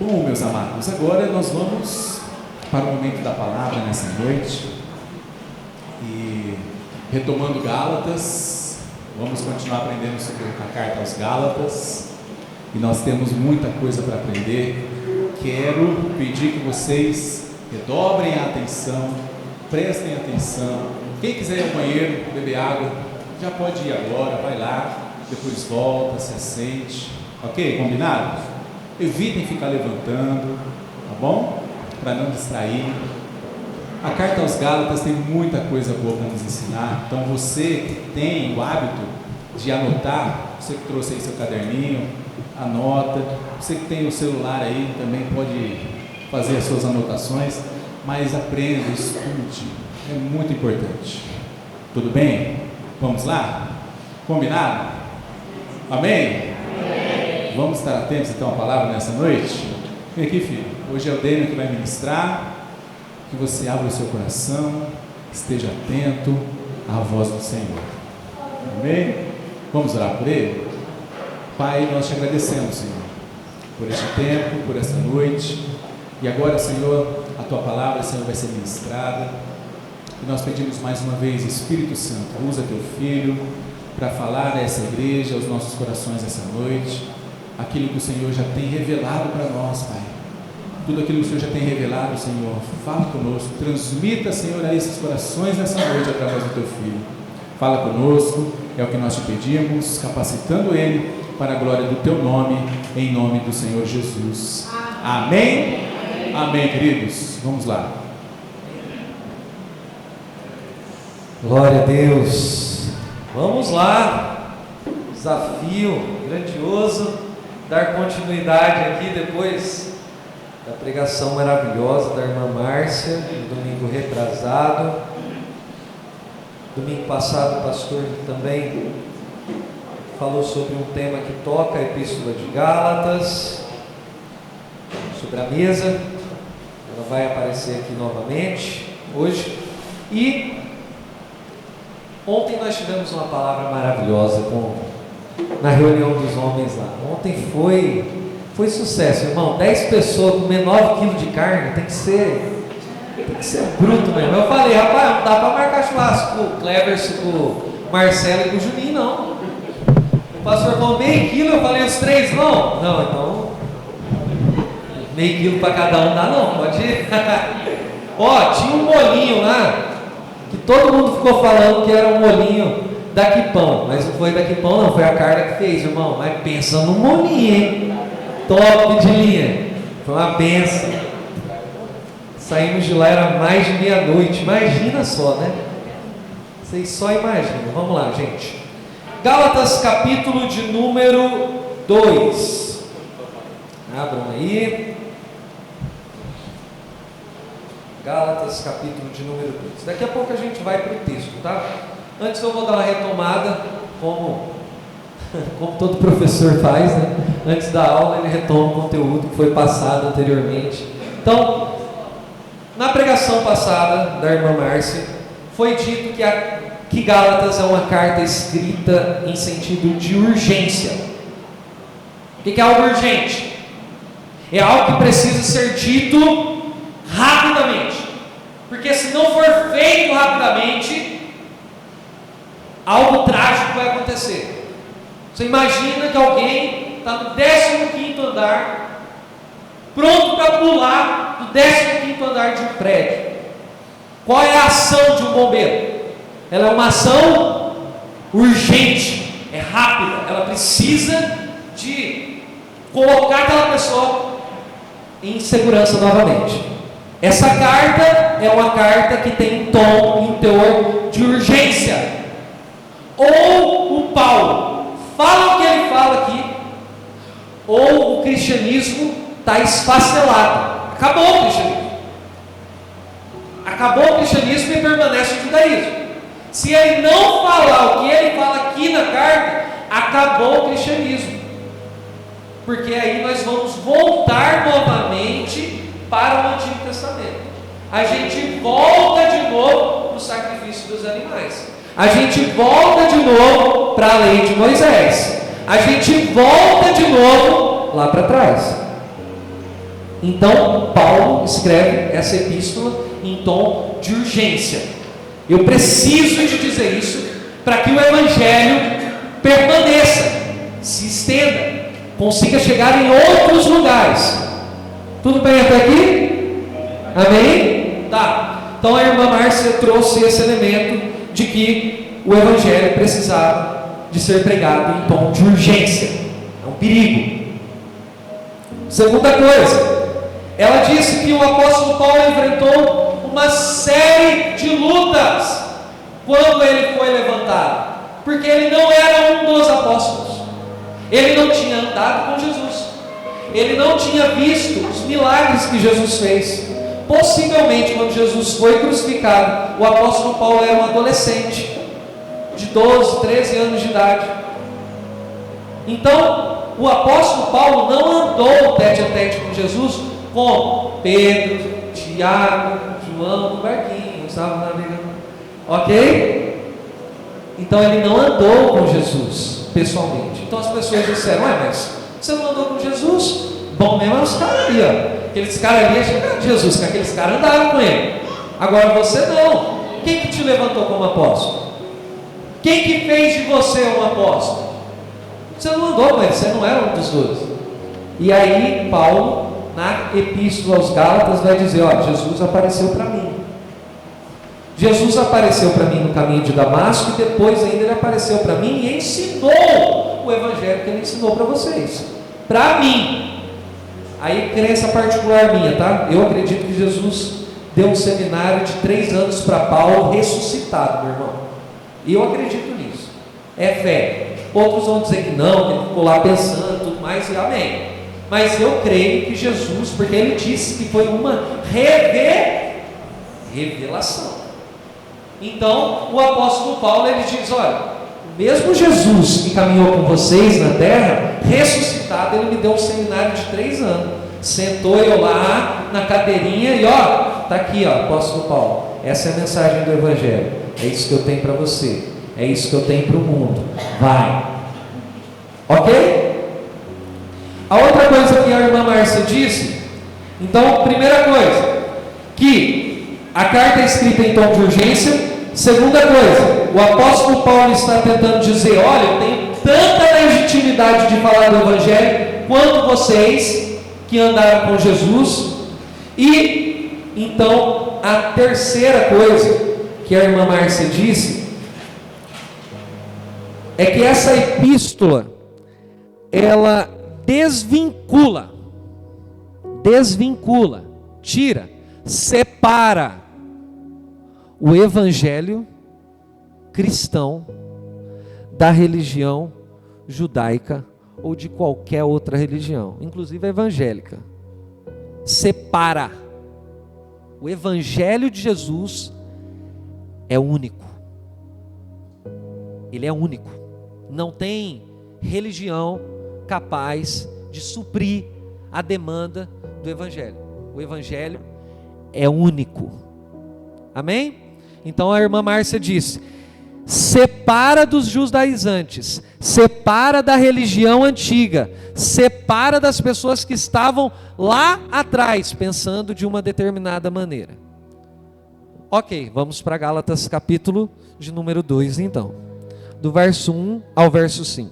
Bom, meus amados, agora nós vamos para o momento da palavra nessa noite e retomando Gálatas, vamos continuar aprendendo sobre a carta aos Gálatas e nós temos muita coisa para aprender. Quero pedir que vocês redobrem a atenção, prestem atenção. Quem quiser ir ao banheiro, beber água, já pode ir agora, vai lá, depois volta, se assente, ok? Combinado? Evitem ficar levantando, tá bom? Para não distrair. A carta aos Gálatas tem muita coisa boa para nos ensinar. Então você que tem o hábito de anotar, você que trouxe aí seu caderninho, anota. Você que tem o celular aí também pode fazer as suas anotações, mas aprenda, escute, é muito importante. Tudo bem? Vamos lá? Combinado? Amém? Vamos estar atentos então à palavra nessa noite? Vem aqui, filho. Hoje é o Dêmio que vai ministrar. Que você abra o seu coração, esteja atento à voz do Senhor. Amém? Vamos orar por ele? Pai, nós te agradecemos, Senhor, por este tempo, por esta noite. E agora, Senhor, a tua palavra, Senhor, vai ser ministrada. E nós pedimos mais uma vez, Espírito Santo, usa teu filho para falar a essa igreja, aos nossos corações essa noite. Aquilo que o Senhor já tem revelado para nós, Pai. Tudo aquilo que o Senhor já tem revelado, Senhor, fala conosco, transmita, Senhor, a esses corações nessa noite através do teu filho. Fala conosco, é o que nós te pedimos, capacitando ele para a glória do teu nome, em nome do Senhor Jesus. Amém? Amém, queridos. Vamos lá. Glória a Deus. Vamos lá. Desafio grandioso. Dar continuidade aqui depois da pregação maravilhosa da irmã Márcia, no domingo retrasado. Domingo passado o pastor também falou sobre um tema que toca a Epístola de Gálatas, sobre a mesa. Ela vai aparecer aqui novamente hoje. E ontem nós tivemos uma palavra maravilhosa na reunião dos homens lá. Ontem foi sucesso, irmão. 10 pessoas comer 9 quilos de carne, tem que ser bruto mesmo. Eu falei, rapaz, não dá para marcar churrasco com o Cleverson, com o Marcelo e com o Juninho, não. O pastor falou meio quilo, eu falei, os 3 não? Não, então meio quilo para cada um dá não, pode ir. Ó, tinha um molinho lá, que todo mundo ficou falando que era um molinho daqui pão, mas não foi daqui pão não, foi a Carla que fez, irmão. Mas pensa no molinho, hein? Top de linha, foi uma benção. Saímos de lá, era mais de meia-noite, imagina só, né? Vocês só imaginam. Vamos lá, gente. Gálatas capítulo de número 2. Abram aí. Gálatas capítulo de número 2. Daqui a pouco a gente vai para o texto, tá? Antes eu vou dar uma retomada, como todo professor faz, né? Antes da aula ele retoma o conteúdo que foi passado anteriormente. Então, na pregação passada da irmã Márcia, foi dito que Gálatas é uma carta escrita em sentido de urgência. O que é algo urgente? É algo que precisa ser dito rapidamente, porque se não for feito rapidamente, algo trágico vai acontecer. Você imagina que alguém está no 15º andar, pronto para pular do 15º andar de um prédio. Qual é a ação de um bombeiro? Ela é uma ação urgente, é rápida, ela precisa de colocar aquela pessoa em segurança novamente. Essa carta é uma carta que tem um tom e um teor de urgência. Ou o Paulo fala o que ele fala aqui, ou o cristianismo está esfacelado. Acabou o cristianismo. Acabou o cristianismo e permanece o judaísmo. Se ele não falar o que ele fala aqui na carta, acabou o cristianismo. Porque aí nós vamos voltar novamente para o Antigo Testamento. A gente volta de novo no sacrifício dos animais. A gente volta de novo para a lei de Moisés. A gente volta de novo lá para trás. Então, Paulo escreve essa epístola em tom de urgência. Eu preciso de dizer isso para que o Evangelho permaneça, se estenda, consiga chegar em outros lugares. Tudo bem até aqui? Amém? Tá. Então a irmã Márcia trouxe esse elemento de que o Evangelho precisava de ser pregado em tom de urgência. É um perigo. Segunda coisa, ela disse que o apóstolo Paulo enfrentou uma série de lutas quando ele foi levantado, porque ele não era um dos apóstolos, ele não tinha andado com Jesus, ele não tinha visto os milagres que Jesus fez. Possivelmente, quando Jesus foi crucificado, o apóstolo Paulo era um adolescente de 12, 13 anos de idade. Então, o apóstolo Paulo não andou tete a tete com Jesus como Pedro, Tiago, João, no barquinho, estavam navegando. Ok? Então ele não andou com Jesus pessoalmente. Então as pessoas disseram: ué, mas você não andou com Jesus? Bom mesmo é os caras ali, ó. Aqueles caras ali chegaram de Jesus, que aqueles caras andaram com ele. Agora você não. Quem que te levantou como apóstolo? Quem que fez de você um apóstolo? Você não andou com ele, você não era um dos dois. E aí Paulo, na epístola aos Gálatas, vai dizer: ó, Jesus apareceu para mim. Jesus apareceu para mim no caminho de Damasco, e depois ainda ele apareceu para mim e ensinou o evangelho que ele ensinou para vocês. Para mim. Aí crença particular minha, tá? Eu acredito que Jesus deu um seminário de 3 anos para Paulo ressuscitado, meu irmão. E eu acredito nisso. É fé. Outros vão dizer que não, que ele ficou lá pensando, tudo mais, e amém. Mas eu creio que Jesus, porque ele disse que foi uma revelação. Então, o apóstolo Paulo, ele diz: olha, o mesmo Jesus que caminhou com vocês na terra, ressuscitado, ele me deu um seminário de 3 anos. Sentou eu lá na cadeirinha e ó, tá aqui, ó, apóstolo Paulo, essa é a mensagem do evangelho. É isso que eu tenho para você. É isso que eu tenho para o mundo. Vai. Ok? A outra coisa que a irmã Márcia disse, então, primeira coisa, que a carta é escrita em tom de urgência. Segunda coisa, o apóstolo Paulo está tentando dizer: olha, eu tenho tanta legitimidade de falar do evangelho quanto vocês que andaram com Jesus. E então, a terceira coisa que a irmã Márcia disse é que essa epístola, ela desvincula, tira, separa o evangelho cristão da religião judaica ou de qualquer outra religião, inclusive a evangélica. Separa. O evangelho de Jesus é único. Ele é único. Não tem religião capaz de suprir a demanda do evangelho. O evangelho é único. Amém? Então a irmã Márcia disse: separa dos judaizantes, separa da religião antiga, separa das pessoas que estavam lá atrás, pensando de uma determinada maneira. Ok, vamos para Gálatas capítulo de número 2 então, do verso 1 ao verso 5.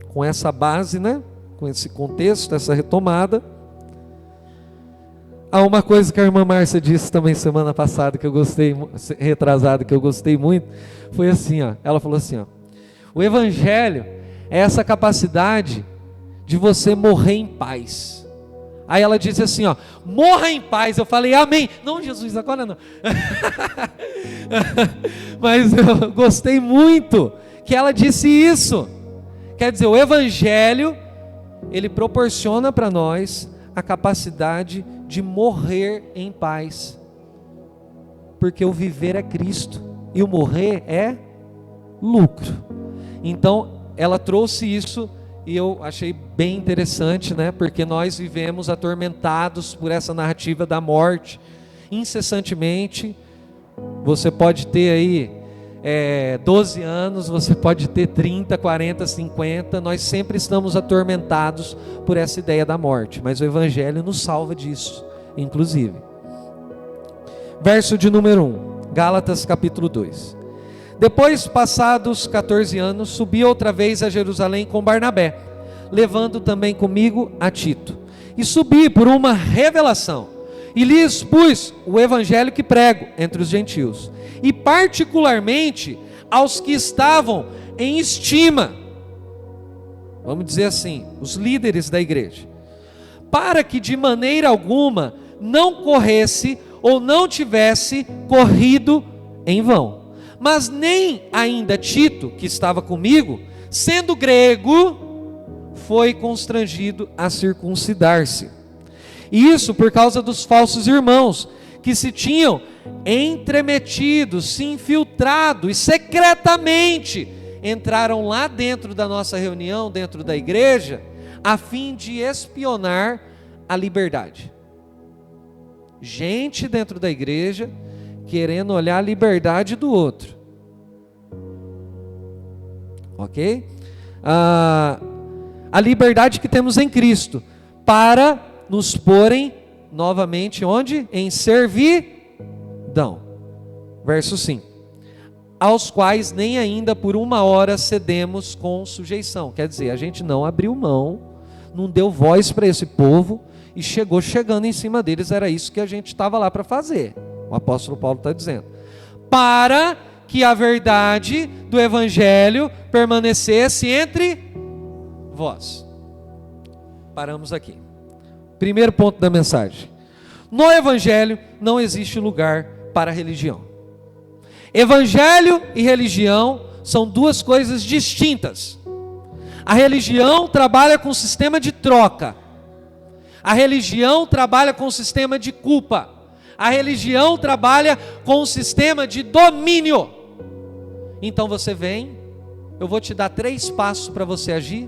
Com essa base, né? Com esse contexto, essa retomada. Há uma coisa que a irmã Márcia disse também semana passada, que eu gostei, retrasado, que eu gostei muito, foi assim, ó, ela falou assim, ó: o evangelho é essa capacidade de você morrer em paz. Aí ela disse assim, ó: morra em paz. Eu falei: amém. Não, Jesus, agora não. Mas eu gostei muito que ela disse isso. Quer dizer, o evangelho, ele proporciona para nós a capacidade de morrer em paz, porque o viver é Cristo e o morrer é lucro. Então ela trouxe isso e eu achei bem interessante, né? Porque nós vivemos atormentados por essa narrativa da morte incessantemente. Você pode ter aí 12 anos, você pode ter 30, 40, 50, nós sempre estamos atormentados por essa ideia da morte, mas o Evangelho nos salva disso, inclusive. Verso de número 1, Gálatas capítulo 2. Depois, passados 14 anos, subi outra vez a Jerusalém com Barnabé, levando também comigo a Tito. E subi por uma revelação, e lhes pus o evangelho que prego entre os gentios, e particularmente aos que estavam em estima, vamos dizer assim, os líderes da igreja, para que de maneira alguma não corresse ou não tivesse corrido em vão. Mas nem ainda Tito, que estava comigo, sendo grego, foi constrangido a circuncidar-se. E isso por causa dos falsos irmãos, que se tinham entremetido, se infiltrado e secretamente entraram lá dentro da nossa reunião, dentro da igreja, a fim de espionar a liberdade. Gente dentro da igreja querendo olhar a liberdade do outro. Ok? A liberdade que temos em Cristo, para nos porem novamente onde? Em servidão. Verso 5. Aos quais nem ainda por uma hora cedemos com sujeição. Quer dizer, a gente não abriu mão, não deu voz para esse povo e chegou chegando em cima deles. Era isso que a gente estava lá para fazer. O apóstolo Paulo está dizendo. Para que a verdade do evangelho permanecesse entre vós. Paramos aqui. Primeiro ponto da mensagem. No evangelho não existe lugar para religião. Evangelho e religião são duas coisas distintas. A religião trabalha com o sistema de troca. A religião trabalha com o sistema de culpa. A religião trabalha com o sistema de domínio. Então você vem, eu vou te dar 3 passos para você agir,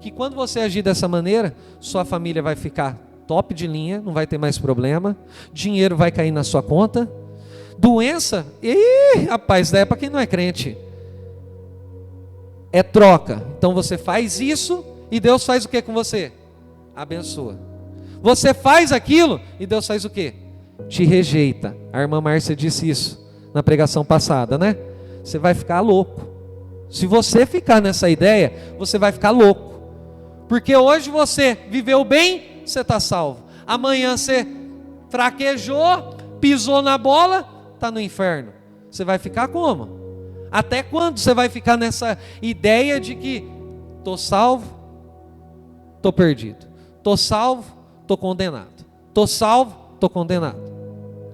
que quando você agir dessa maneira, sua família vai ficar top de linha, não vai ter mais problema, dinheiro vai cair na sua conta, doença, rapaz, daí é para quem não é crente, é troca. Então você faz isso e Deus faz o que com você? Abençoa. Você faz aquilo e Deus faz o que? Te rejeita. A irmã Márcia disse isso na pregação passada, né? Você vai ficar louco. Se você ficar nessa ideia, você vai ficar louco. Porque hoje você viveu bem, você está salvo. Amanhã você fraquejou, pisou na bola, está no inferno. Você vai ficar como? Até quando você vai ficar nessa ideia de que estou salvo, estou perdido. Estou salvo, estou condenado. Estou salvo, estou condenado.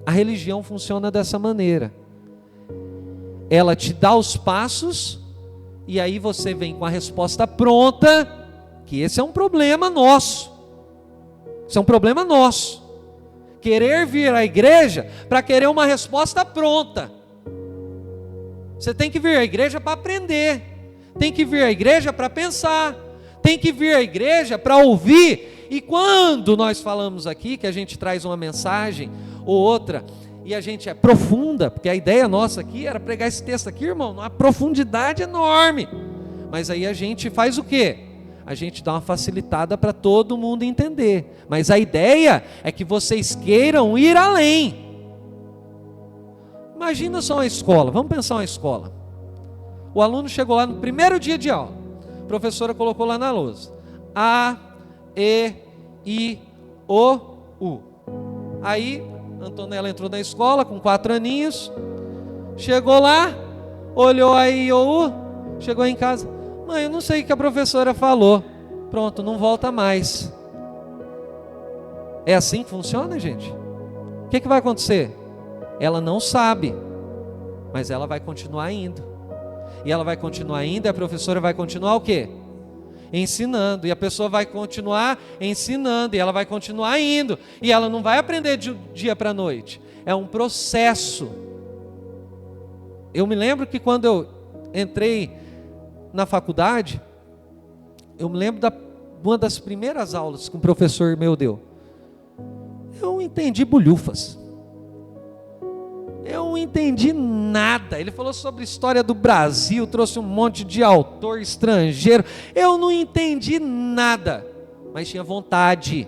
A religião funciona dessa maneira. Ela te dá os passos e aí você vem com a resposta pronta, que esse é um problema nosso. Isso é um problema nosso. Querer vir à igreja para querer uma resposta pronta. Você tem que vir à igreja para aprender. Tem que vir à igreja para pensar. Tem que vir à igreja para ouvir. E quando nós falamos aqui que a gente traz uma mensagem ou outra e a gente é profunda, porque a ideia nossa aqui era pregar esse texto aqui, irmão, numa profundidade enorme. Mas aí a gente faz o quê? A gente dá uma facilitada para todo mundo entender. Mas a ideia é que vocês queiram ir além. Imagina só uma escola, vamos pensar uma escola. O aluno chegou lá no primeiro dia de aula. A professora colocou lá na lousa. A, E, I, O, U. Aí, Antonella entrou na escola com 4 aninhos. Chegou lá, olhou a I, O, U. Chegou em casa. Mãe, eu não sei o que a professora falou. Pronto, não volta mais. É assim que funciona, gente? O que vai acontecer? Ela não sabe, mas ela vai continuar indo. E ela vai continuar indo e a professora vai continuar o quê? Ensinando. E a pessoa vai continuar ensinando e ela vai continuar indo. E ela não vai aprender de dia para noite. É um processo. Eu me lembro que quando eu entrei na faculdade, eu me lembro uma das primeiras aulas que um professor meu deu. Eu entendi bolhufas. Eu não entendi nada. Ele falou sobre a história do Brasil, trouxe um monte de autor estrangeiro. Eu não entendi nada, mas tinha vontade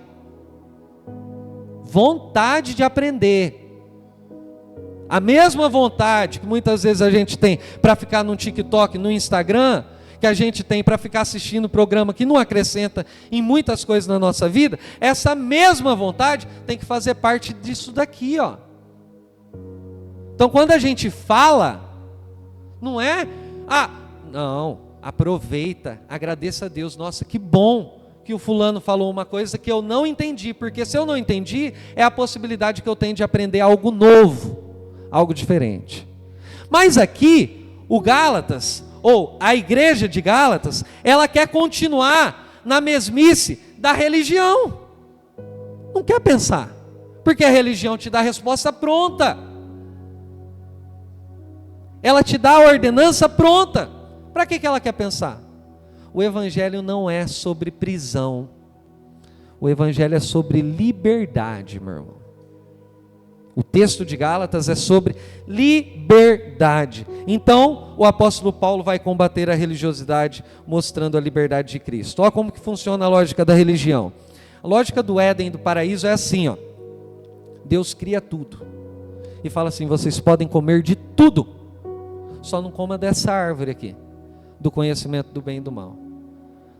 de aprender. A mesma vontade que muitas vezes a gente tem para ficar no TikTok, no Instagram, que a gente tem para ficar assistindo programa que não acrescenta em muitas coisas na nossa vida, essa mesma vontade tem que fazer parte disso daqui, ó. Então quando a gente fala, não é, não, aproveita, agradeça a Deus, nossa, que bom que o fulano falou uma coisa que eu não entendi, porque se eu não entendi, é a possibilidade que eu tenho de aprender algo novo, algo diferente. Mas aqui, o Gálatas, ou a igreja de Gálatas, ela quer continuar na mesmice da religião, não quer pensar, porque a religião te dá a resposta pronta, ela te dá a ordenança pronta. Para que ela quer pensar? O evangelho não é sobre prisão, o evangelho é sobre liberdade, meu irmão. O texto de Gálatas é sobre liberdade. Então, o apóstolo Paulo vai combater a religiosidade, mostrando a liberdade de Cristo. Olha como que funciona a lógica da religião. A lógica do Éden, do paraíso, é assim, ó. Deus cria tudo e fala assim: vocês podem comer de tudo, só não coma dessa árvore aqui, do conhecimento do bem e do mal.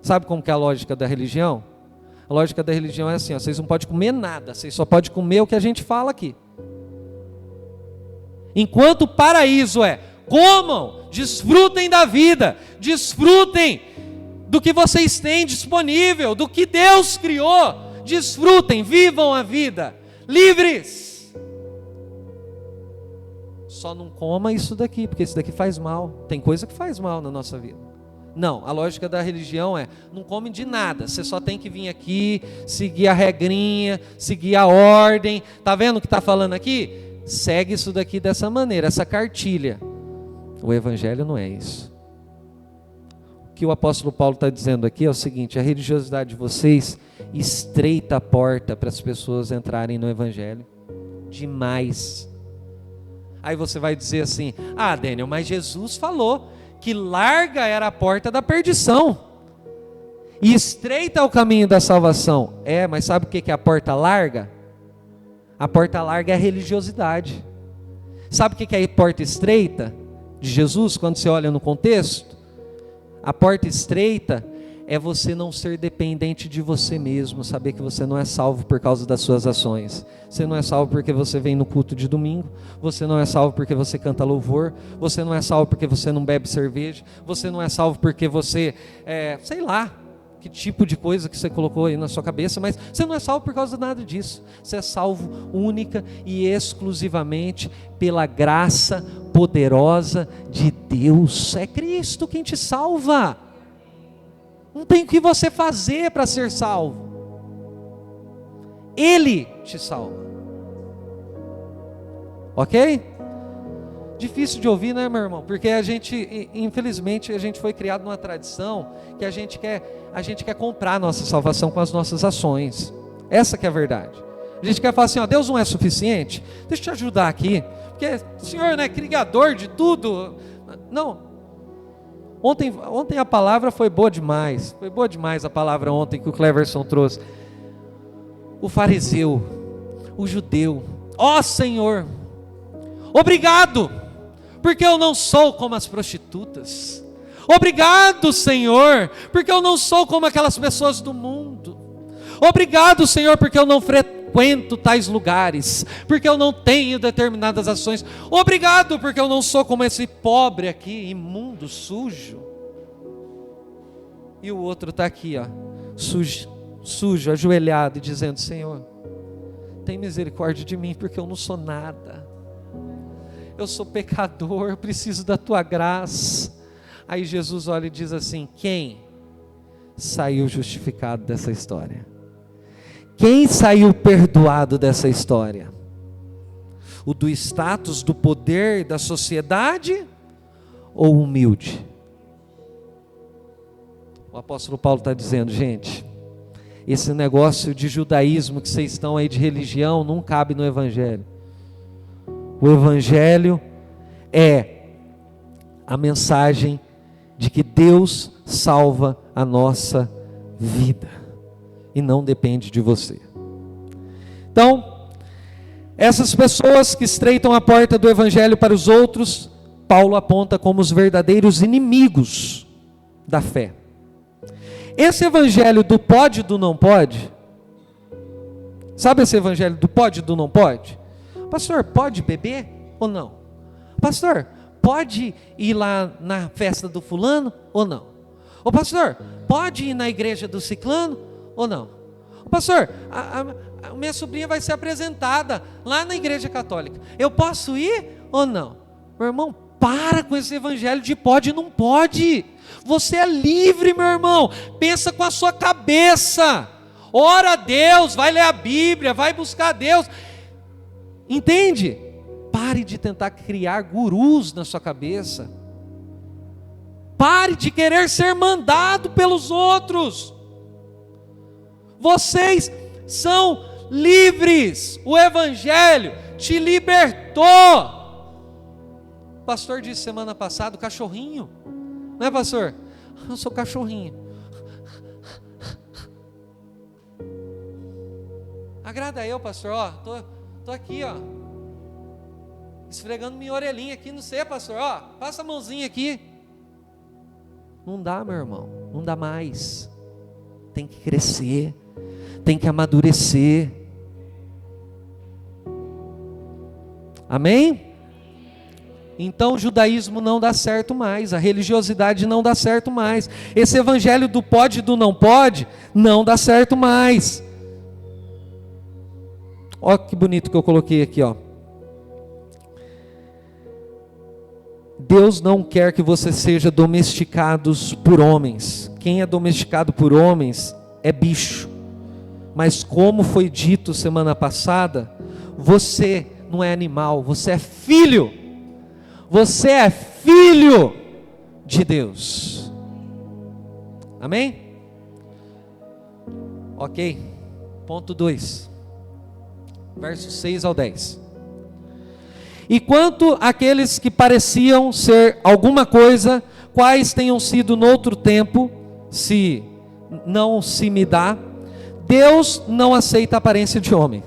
Sabe como que é a lógica da religião? A lógica da religião é assim, ó, vocês não podem comer nada, vocês só podem comer o que a gente fala aqui. Enquanto o paraíso é: comam, desfrutem da vida, desfrutem do que vocês têm disponível, do que Deus criou, desfrutem, vivam a vida, livres. Só não coma isso daqui, porque isso daqui faz mal. Tem coisa que faz mal na nossa vida. Não, a lógica da religião é: não come de nada, você só tem que vir aqui, seguir a regrinha, seguir a ordem. Está vendo o que está falando aqui? Segue isso daqui dessa maneira, essa cartilha. O evangelho não é isso. O que o apóstolo Paulo está dizendo aqui é o seguinte: a religiosidade de vocês estreita a porta para as pessoas entrarem no evangelho demais. Aí você vai dizer assim: Daniel, mas Jesus falou que larga era a porta da perdição e estreita é o caminho da salvação. Mas sabe o que é a porta larga? A porta larga é a religiosidade. Sabe o que é a porta estreita de Jesus, quando você olha no contexto? A porta estreita é você não ser dependente de você mesmo, saber que você não é salvo por causa das suas ações. Você não é salvo porque você vem no culto de domingo, você não é salvo porque você canta louvor, você não é salvo porque você não bebe cerveja, você não é salvo porque você, sei lá, que tipo de coisa que você colocou aí na sua cabeça, mas você não é salvo por causa de nada disso. Você é salvo única e exclusivamente pela graça poderosa de Deus. É Cristo quem te salva. Não tem o que você fazer para ser salvo. Ele te salva. Ok? Difícil de ouvir, né, meu irmão? Porque a gente, infelizmente, a gente foi criado numa tradição que a gente quer comprar a nossa salvação com as nossas ações. Essa que é a verdade. A gente quer falar assim: Deus não é suficiente? Deixa eu te ajudar aqui, porque o Senhor é criador de tudo. Não. Ontem a palavra foi boa demais. Foi boa demais a palavra ontem que o Cleverson trouxe. O fariseu, o judeu: Senhor, obrigado, porque eu não sou como as prostitutas. Obrigado, Senhor, porque eu não sou como aquelas pessoas do mundo. Obrigado, Senhor, porque eu não frequento tais lugares, porque eu não tenho determinadas ações. Obrigado, porque eu não sou como esse pobre aqui, imundo, sujo. E o outro está aqui, sujo, ajoelhado, e dizendo: Senhor, tem misericórdia de mim, porque eu não sou nada. Eu sou pecador, eu preciso da tua graça. Aí Jesus olha e diz assim: quem saiu justificado dessa história? Quem saiu perdoado dessa história? O do status, do poder, da sociedade, ou o humilde? O apóstolo Paulo está dizendo: gente, esse negócio de judaísmo que vocês estão aí, de religião, não cabe no evangelho. O Evangelho é a mensagem de que Deus salva a nossa vida e não depende de você. Então, essas pessoas que estreitam a porta do Evangelho para os outros, Paulo aponta como os verdadeiros inimigos da fé. Esse Evangelho do pode e do não pode, sabe esse Evangelho do pode e do não pode? Pastor, pode beber ou não? Pastor, pode ir lá na festa do fulano ou não? Ô pastor, pode ir na igreja do ciclano ou não? Ô pastor, a minha sobrinha vai ser apresentada lá na igreja católica, eu posso ir ou não? Meu irmão, para com esse evangelho de pode e não pode. Você é livre, meu irmão. Pensa com a sua cabeça, ora a Deus, vai ler a Bíblia, vai buscar a Deus. Entende? Pare de tentar criar gurus na sua cabeça. Pare de querer ser mandado pelos outros. Vocês são livres. O Evangelho te libertou. O pastor disse semana passada, o cachorrinho. Não é, pastor? Eu sou cachorrinho. Agrada eu, pastor. Ó, tô aqui, ó, esfregando minha orelhinha aqui, não sei, pastor, ó, passa a mãozinha aqui. Não dá, meu irmão, não dá mais. Tem que crescer, tem que amadurecer. Amém? Então o judaísmo não dá certo mais, a religiosidade não dá certo mais, esse evangelho do pode e do não pode, não dá certo mais. Olha que bonito que eu coloquei aqui, ó. Deus não quer que você seja domesticados por homens. Quem é domesticado por homens é bicho. Mas como foi dito semana passada, você não é animal, você é filho. Você é filho de Deus. Amém? Ok. Ponto 2. Versos 6 ao 10. E quanto àqueles que pareciam ser alguma coisa, quais tenham sido noutro tempo, se não se me dá, Deus não aceita a aparência de homem.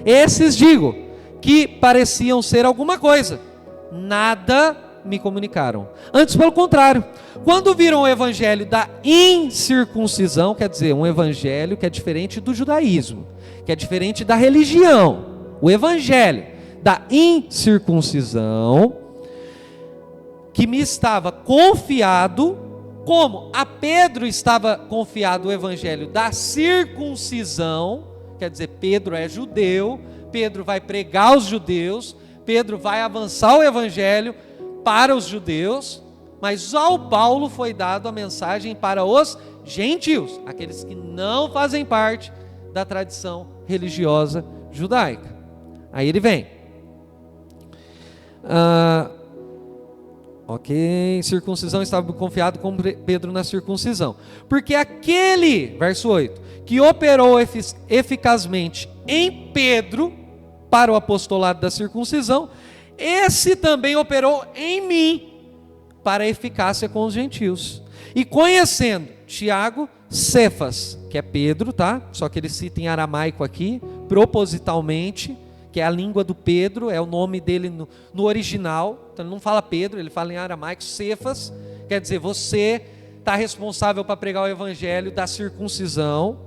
Esses digo, que pareciam ser alguma coisa, nada me comunicaram. Antes, pelo contrário, quando viram o evangelho da incircuncisão, quer dizer, um evangelho que é diferente do judaísmo, que é diferente da religião, o evangelho da incircuncisão, que me estava confiado, como a Pedro estava confiado o evangelho da circuncisão, quer dizer, Pedro é judeu, Pedro vai pregar aos judeus, Pedro vai avançar o evangelho para os judeus, mas ao Paulo foi dado a mensagem para os gentios, aqueles que não fazem parte da tradição religiosa judaica. Aí ele vem. Circuncisão estava confiado com Pedro na circuncisão, porque aquele, verso 8, que operou eficazmente em Pedro para o apostolado da circuncisão, esse também operou em mim para a eficácia com os gentios. E conhecendo Tiago, Cefas, que é Pedro, tá? Só que ele cita em aramaico aqui, propositalmente, que é a língua do Pedro, é o nome dele no original, então ele não fala Pedro, ele fala em aramaico, Cefas, quer dizer, você está responsável para pregar o evangelho da circuncisão,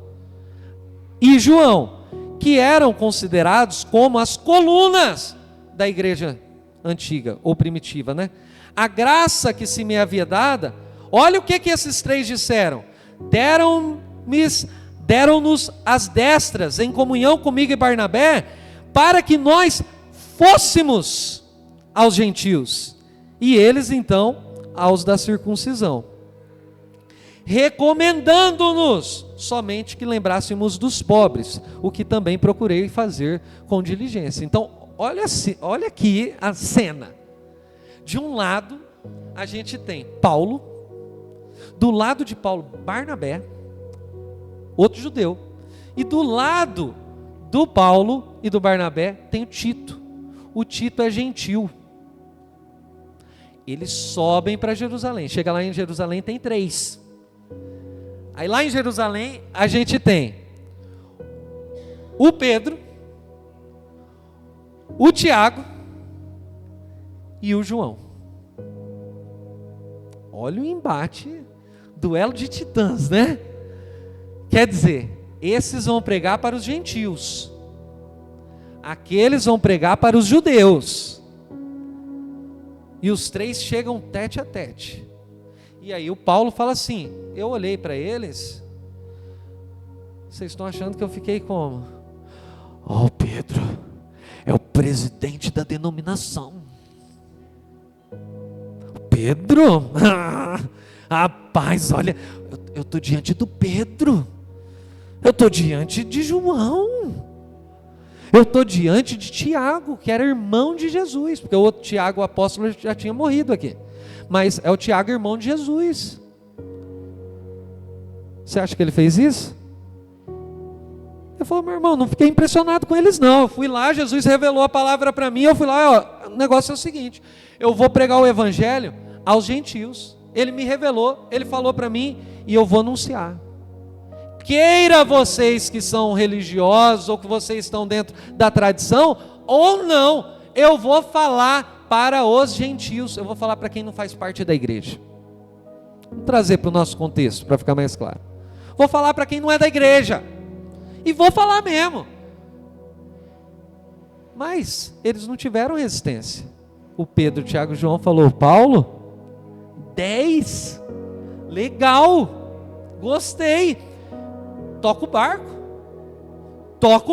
e João, que eram considerados como as colunas da igreja antiga, ou primitiva, né? A graça que se me havia dada, olha o que esses três disseram, deram-nos as destras em comunhão comigo e Barnabé, para que nós fôssemos aos gentios, e eles então aos da circuncisão, recomendando-nos somente que lembrássemos dos pobres, o que também procurei fazer com diligência. Então, olha aqui a cena. De um lado, a gente tem Paulo, do lado de Paulo, Barnabé, outro judeu, e do lado do Paulo e do Barnabé tem o Tito, o Tito é gentil. Eles sobem para Jerusalém. Chega lá em Jerusalém, tem 3. Aí lá em Jerusalém, a gente tem o Pedro, o Tiago e o João. Olha o embate, duelo de titãs, né? Quer dizer, esses vão pregar para os gentios, aqueles vão pregar para os judeus, e os 3 chegam tete a tete. E aí o Paulo fala assim, eu olhei para eles, vocês estão achando que eu fiquei como? Ó, Pedro, é o presidente da denominação. Pedro? Rapaz, olha, eu estou diante do Pedro, eu estou diante de João, eu estou diante de Tiago, que era irmão de Jesus, porque o outro Tiago, o apóstolo, já tinha morrido aqui, mas é o Tiago, irmão de Jesus. Você acha que ele fez isso? Eu falei, meu irmão, não fiquei impressionado com eles não, eu fui lá, Jesus revelou a palavra para mim, eu fui lá, ó, o negócio é o seguinte, eu vou pregar o evangelho aos gentios, ele me revelou, ele falou para mim, e eu vou anunciar. Queira vocês que são religiosos, ou que vocês estão dentro da tradição, ou não, eu vou falar para os gentios, eu vou falar para quem não faz parte da igreja. Vamos trazer para o nosso contexto, para ficar mais claro. Vou falar para quem não é da igreja, e vou falar mesmo. Mas eles não tiveram resistência. O Pedro, Tiago e João falou, Paulo, 10, legal, gostei, toca o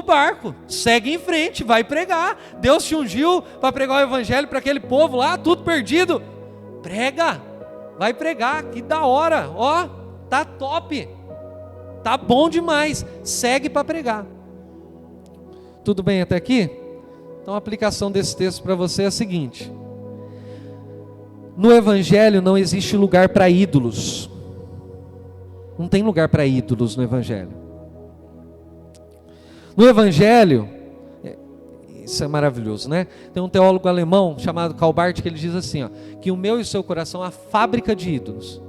barco, segue em frente, vai pregar, Deus te ungiu para pregar o evangelho para aquele povo lá, tudo perdido, prega, vai pregar, que da hora, ó, tá top, tá bom demais, segue para pregar. Tudo bem até aqui? Então a aplicação desse texto para você é a seguinte: no evangelho não existe lugar para ídolos, não tem lugar para ídolos no evangelho. No evangelho, isso é maravilhoso, né? Tem um teólogo alemão chamado Karl Barth que ele diz assim, ó, que o meu e o seu coração é a fábrica de ídolos.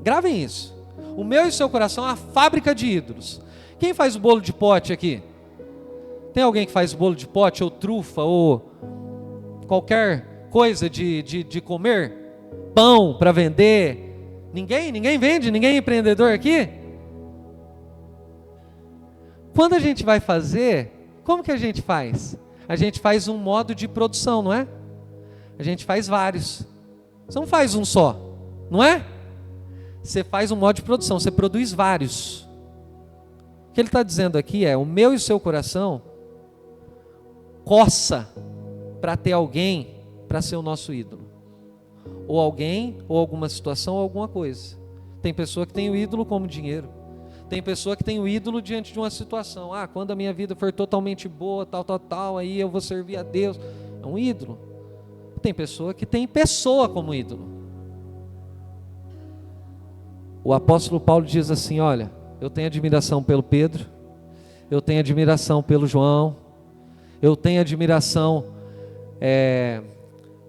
Gravem isso. O meu e o seu coração é a fábrica de ídolos. Quem faz o bolo de pote aqui? Tem alguém que faz bolo de pote, ou trufa, ou qualquer coisa de comer? Pão para vender? Ninguém vende? Ninguém é empreendedor aqui? Quando a gente vai fazer, como que a gente faz? A gente faz um modo de produção, não é? A gente faz vários. Você não faz um só, não é? Você faz um modo de produção, você produz vários. O que ele está dizendo aqui é, o meu e o seu coração coça para ter alguém para ser o nosso ídolo. Ou alguém, ou alguma situação, ou alguma coisa. Tem pessoa que tem o ídolo como dinheiro. Tem pessoa que tem o ídolo diante de uma situação. Ah, quando a minha vida for totalmente boa, tal, aí eu vou servir a Deus. É um ídolo. Tem pessoa que tem pessoa como ídolo. O apóstolo Paulo diz assim, olha, eu tenho admiração pelo Pedro, eu tenho admiração pelo João, eu tenho admiração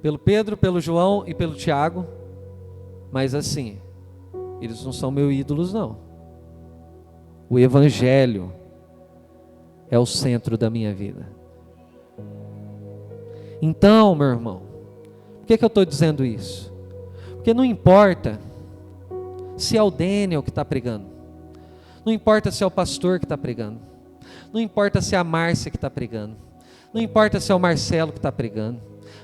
pelo Pedro, pelo João e pelo Tiago, mas assim, eles não são meus ídolos não. O evangelho é o centro da minha vida. Então, meu irmão, por que eu estou dizendo isso? Porque não importa se é o Daniel que está pregando, não importa se é o pastor que está pregando, não importa se é a Márcia que está pregando, não importa se é o Marcelo que está pregando,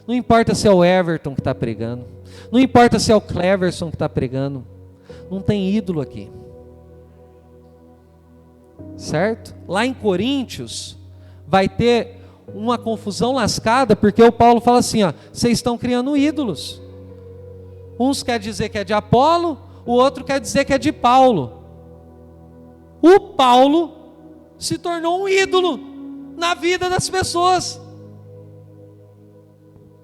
não importa se é o Everton que está pregando, não importa se é o Cleverson que está pregando, não tem ídolo aqui. Certo? Lá em Coríntios vai ter uma confusão lascada, porque o Paulo fala assim, ó, vocês estão criando ídolos. Uns quer dizer que é de Apolo, o outro quer dizer que é de Paulo. O Paulo se tornou um ídolo na vida das pessoas.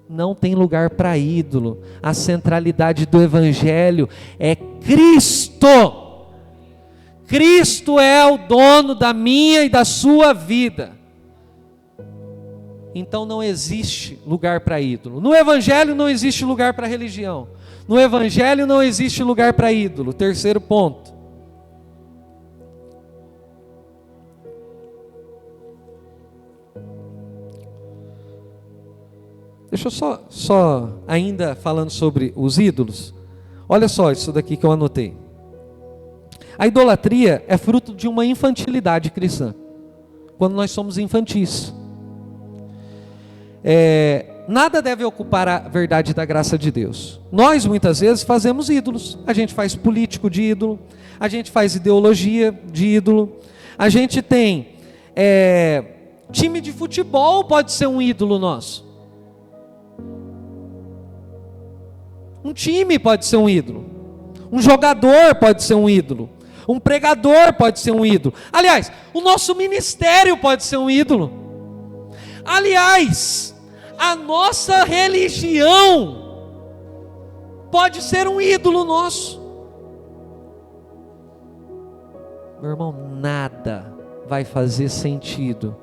Não tem lugar para ídolo. A centralidade do evangelho é Cristo. Cristo é o dono da minha e da sua vida. Então não existe lugar para ídolo. No Evangelho não existe lugar para religião. No Evangelho não existe lugar para ídolo. Terceiro ponto. Deixa eu só ainda falando sobre os ídolos. Olha só isso daqui que eu anotei. A idolatria é fruto de uma infantilidade cristã. Quando nós somos infantis. Nada deve ocupar a verdade da graça de Deus. Nós muitas vezes fazemos ídolos. A gente faz político de ídolo. A gente faz ideologia de ídolo. A gente tem time de futebol pode ser um ídolo nosso. Um time pode ser um ídolo. Um jogador pode ser um ídolo. Um pregador pode ser um ídolo. Aliás, o nosso ministério pode ser um ídolo. Aliás, a nossa religião pode ser um ídolo nosso. Meu irmão, nada vai fazer sentido.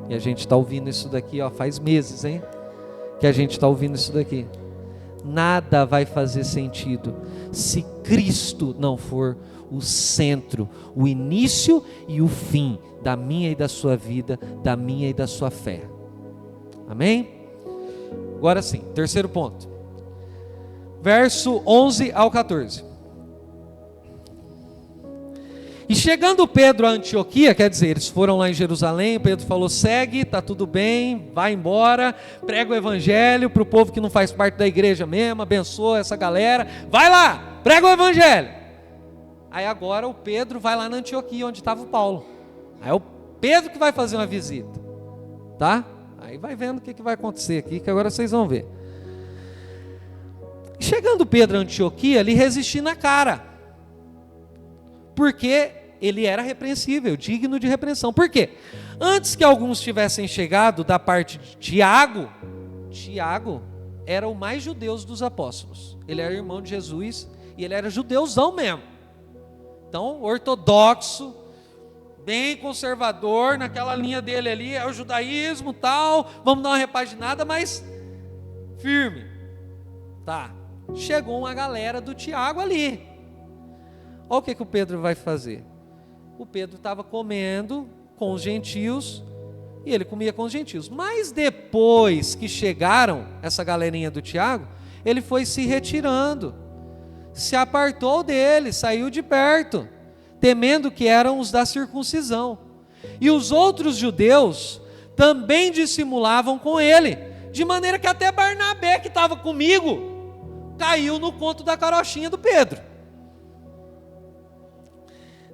E a gente está ouvindo isso daqui, faz meses, hein? Que a gente está ouvindo isso daqui. Nada vai fazer sentido se Cristo não for o centro, o início e o fim da minha e da sua vida, da minha e da sua fé. Amém? Agora sim, terceiro ponto. Verso 11 ao 14. E chegando Pedro a Antioquia, quer dizer, eles foram lá em Jerusalém, Pedro falou, segue, está tudo bem, vai embora, prega o evangelho para o povo que não faz parte da igreja mesmo, abençoa essa galera, vai lá, prega o evangelho. Aí agora o Pedro vai lá na Antioquia, onde estava o Paulo. Aí é o Pedro que vai fazer uma visita, tá? Aí vai vendo o que vai acontecer aqui, que agora vocês vão ver. Chegando Pedro a Antioquia, ele resistiu na cara. Porque ele era repreensível, digno de repreensão. Por quê? Antes que alguns tivessem chegado da parte de Tiago era o mais judeu dos apóstolos. Ele era irmão de Jesus e ele era judeuzão mesmo. Então, ortodoxo, bem conservador, naquela linha dele ali, é o judaísmo tal, vamos dar uma repaginada, mas firme. Tá, chegou uma galera do Tiago ali. Olha o que o Pedro vai fazer. O Pedro estava comendo com os gentios, e ele comia com os gentios. Mas depois que chegaram essa galerinha do Tiago, ele foi se retirando, se apartou deles, saiu de perto, temendo que eram os da circuncisão. E os outros judeus também dissimulavam com ele, de maneira que até Barnabé, que estava comigo, caiu no conto da carochinha do Pedro.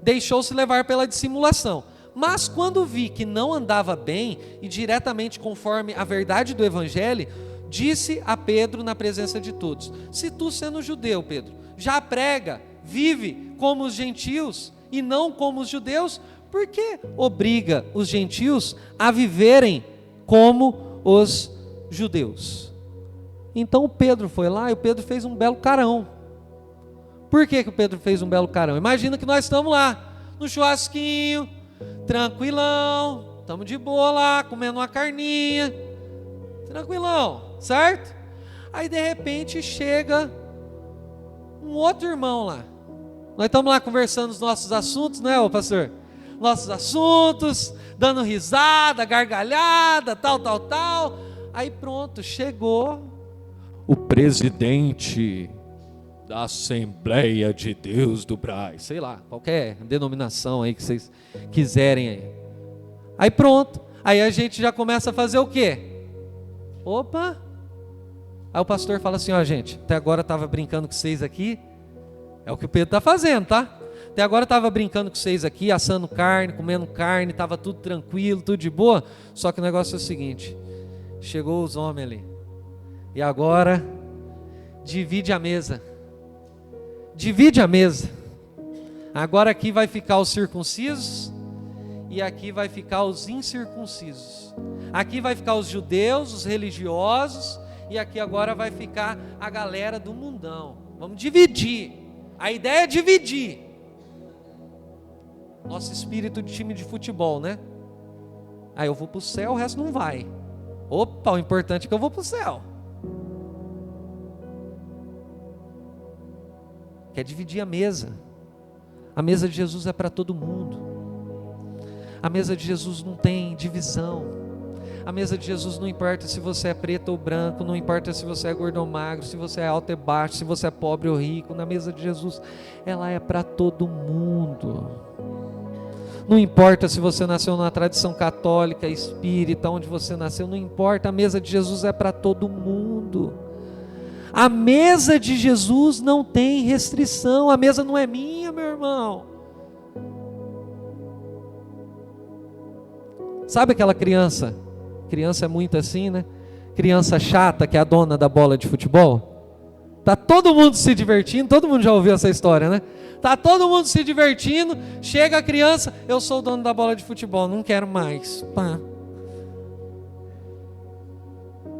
Deixou-se levar pela dissimulação. Mas quando vi que não andava bem e diretamente conforme a verdade do evangelho, disse a Pedro na presença de todos: se tu, sendo judeu, Pedro, já prega, vive como os gentios e não como os judeus, por que obriga os gentios a viverem como os judeus? Então o Pedro foi lá e o Pedro fez um belo carão. Por que o Pedro fez um belo carão? Imagina que nós estamos lá, no churrasquinho, tranquilão, estamos de boa lá, comendo uma carninha, tranquilão, certo? Aí de repente chega um outro irmão lá. Nós estamos lá conversando os nossos assuntos, né, ô pastor? Nossos assuntos, dando risada, gargalhada, tal. Aí pronto, chegou o presidente da Assembleia de Deus do Brás, sei lá, qualquer denominação aí que vocês quiserem aí. Aí pronto, aí a gente já começa a fazer o quê? Opa! Aí o pastor fala assim, gente, até agora estava brincando com vocês aqui, é o que o Pedro está fazendo, tá? Até agora estava brincando com vocês aqui, assando carne, comendo carne, estava tudo tranquilo, tudo de boa, só que o negócio é o seguinte, chegou os homens ali, e agora divide a mesa. Agora aqui vai ficar os circuncisos e aqui vai ficar os incircuncisos. Aqui vai ficar os judeus, os religiosos, e aqui agora vai ficar a galera do mundão. Vamos dividir. A ideia é dividir. Nosso espírito de time de futebol, né? Aí eu vou para o céu, o resto não vai. Opa, o importante é que eu vou para o céu. Quer dividir a mesa. A mesa de Jesus é para todo mundo. A mesa de Jesus não tem divisão. A mesa de Jesus não importa se você é preto ou branco, não importa se você é gordo ou magro, se você é alto ou baixo, se você é pobre ou rico. Na mesa de Jesus, ela é para todo mundo. Não importa se você nasceu na tradição católica, espírita, onde você nasceu, não importa, a mesa de Jesus é para todo mundo. A mesa de Jesus não tem restrição, a mesa não é minha, meu irmão. Sabe aquela criança? Criança é muito assim, né? Criança chata que é a dona da bola de futebol. Tá todo mundo se divertindo, todo mundo já ouviu essa história, né? Tá todo mundo se divertindo, chega a criança, eu sou o dono da bola de futebol, não quero mais. Pá.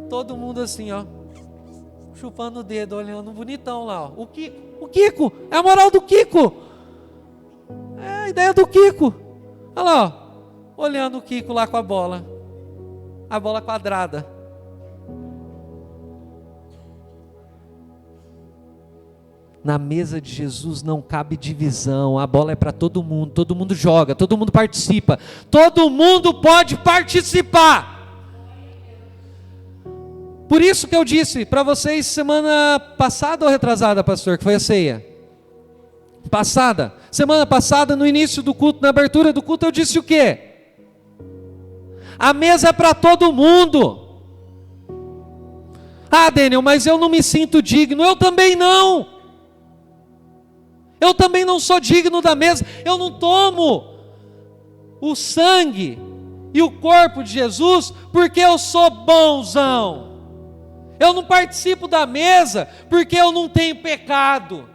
Todo mundo assim, ó, chupando o dedo, olhando bonitão lá, ó. O Kiko, é a moral do Kiko. É a ideia do Kiko. Olha lá, ó, olhando o Kiko lá com a bola quadrada. Na mesa de Jesus não cabe divisão, a bola é para todo mundo joga, todo mundo participa, todo mundo pode participar. Por isso que eu disse para vocês semana passada ou retrasada, pastor, que foi a ceia? Semana passada, no início do culto, na abertura do culto, eu disse o quê? A mesa é para todo mundo. Ah, Daniel, mas eu não me sinto digno. Eu também não. Eu também não sou digno da mesa. Eu não tomo o sangue e o corpo de Jesus porque eu sou bonzão. Eu não participo da mesa porque eu não tenho pecado.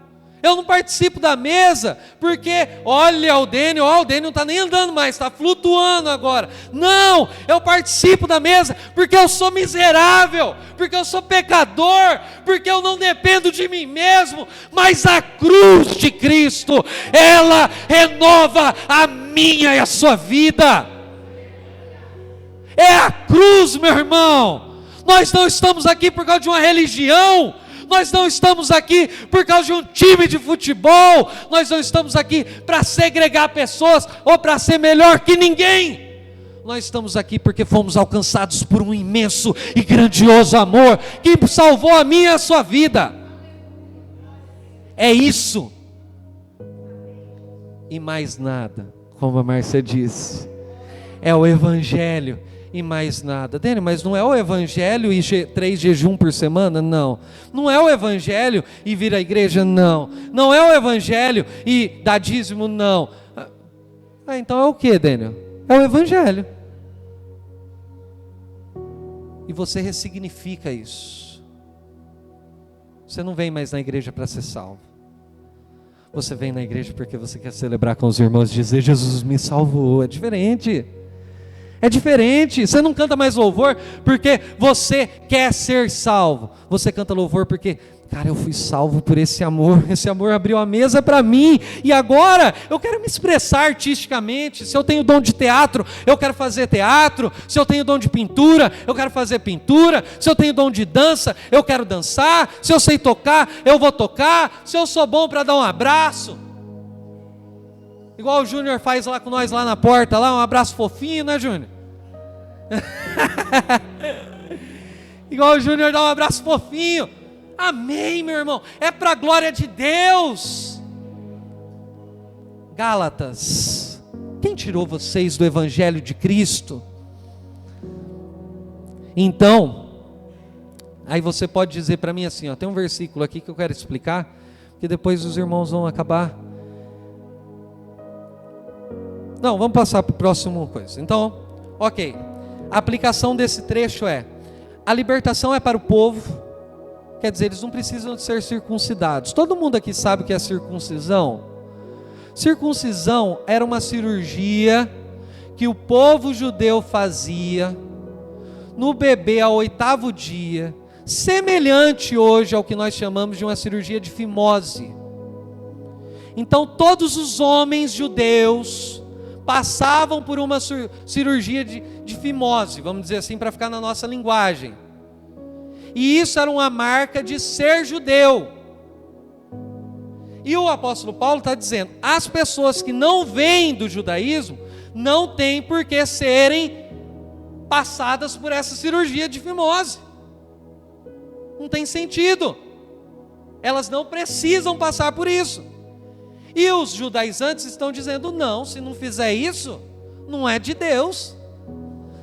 Eu não participo da mesa porque, olha o Daniel não está nem andando mais, está flutuando agora. Não, eu participo da mesa porque eu sou miserável, porque eu sou pecador, porque eu não dependo de mim mesmo, mas a cruz de Cristo, ela renova a minha e a sua vida. É a cruz, meu irmão. Nós não estamos aqui por causa de uma religião. Nós não estamos aqui por causa de um time de futebol. Nós não estamos aqui para segregar pessoas ou para ser melhor que ninguém. Nós estamos aqui porque fomos alcançados por um imenso e grandioso amor que salvou a minha e a sua vida. É isso. E mais nada, como a Márcia disse. É o Evangelho. E mais nada. Dani, mas não é o Evangelho e 3 jejum por semana? Não. Não é o Evangelho e vir à igreja? Não. Não é o Evangelho e dar dízimo? Não. Então é o que, Daniel? É o Evangelho. E você ressignifica isso. Você não vem mais na igreja para ser salvo. Você vem na igreja porque você quer celebrar com os irmãos e dizer: Jesus me salvou. É diferente. É diferente. Você não canta mais louvor porque você quer ser salvo. Você canta louvor porque, cara, eu fui salvo por esse amor. Esse amor abriu a mesa para mim. E agora eu quero me expressar artisticamente. Se eu tenho dom de teatro, eu quero fazer teatro. Se eu tenho dom de pintura, eu quero fazer pintura. Se eu tenho dom de dança, eu quero dançar. Se eu sei tocar, eu vou tocar. Se eu sou bom para dar um abraço, igual o Júnior faz lá com nós lá na porta, lá um abraço fofinho, né, Júnior? Igual o Júnior dá um abraço fofinho. Amém, meu irmão. É para a glória de Deus. Gálatas. Quem tirou vocês do Evangelho de Cristo? Então, aí você pode dizer para mim assim, ó, tem um versículo aqui que eu quero explicar, que depois os irmãos vão acabar. Não, vamos passar para o próximo coisa. Então, ok. A aplicação desse trecho é: a libertação é para o povo, quer dizer, eles não precisam de ser circuncidados. Todo mundo aqui sabe o que é circuncisão? Circuncisão era uma cirurgia que o povo judeu fazia no bebê ao 8º dia, semelhante hoje ao que nós chamamos de uma cirurgia de fimose. Então todos os homens judeus passavam por uma cirurgia de fimose, vamos dizer assim, para ficar na nossa linguagem. E isso era uma marca de ser judeu. E o apóstolo Paulo está dizendo, as pessoas que não vêm do judaísmo, não têm por que serem passadas por essa cirurgia de fimose. Não tem sentido. Elas não precisam passar por isso. E os judaizantes estão dizendo, não, se não fizer isso, não é de Deus.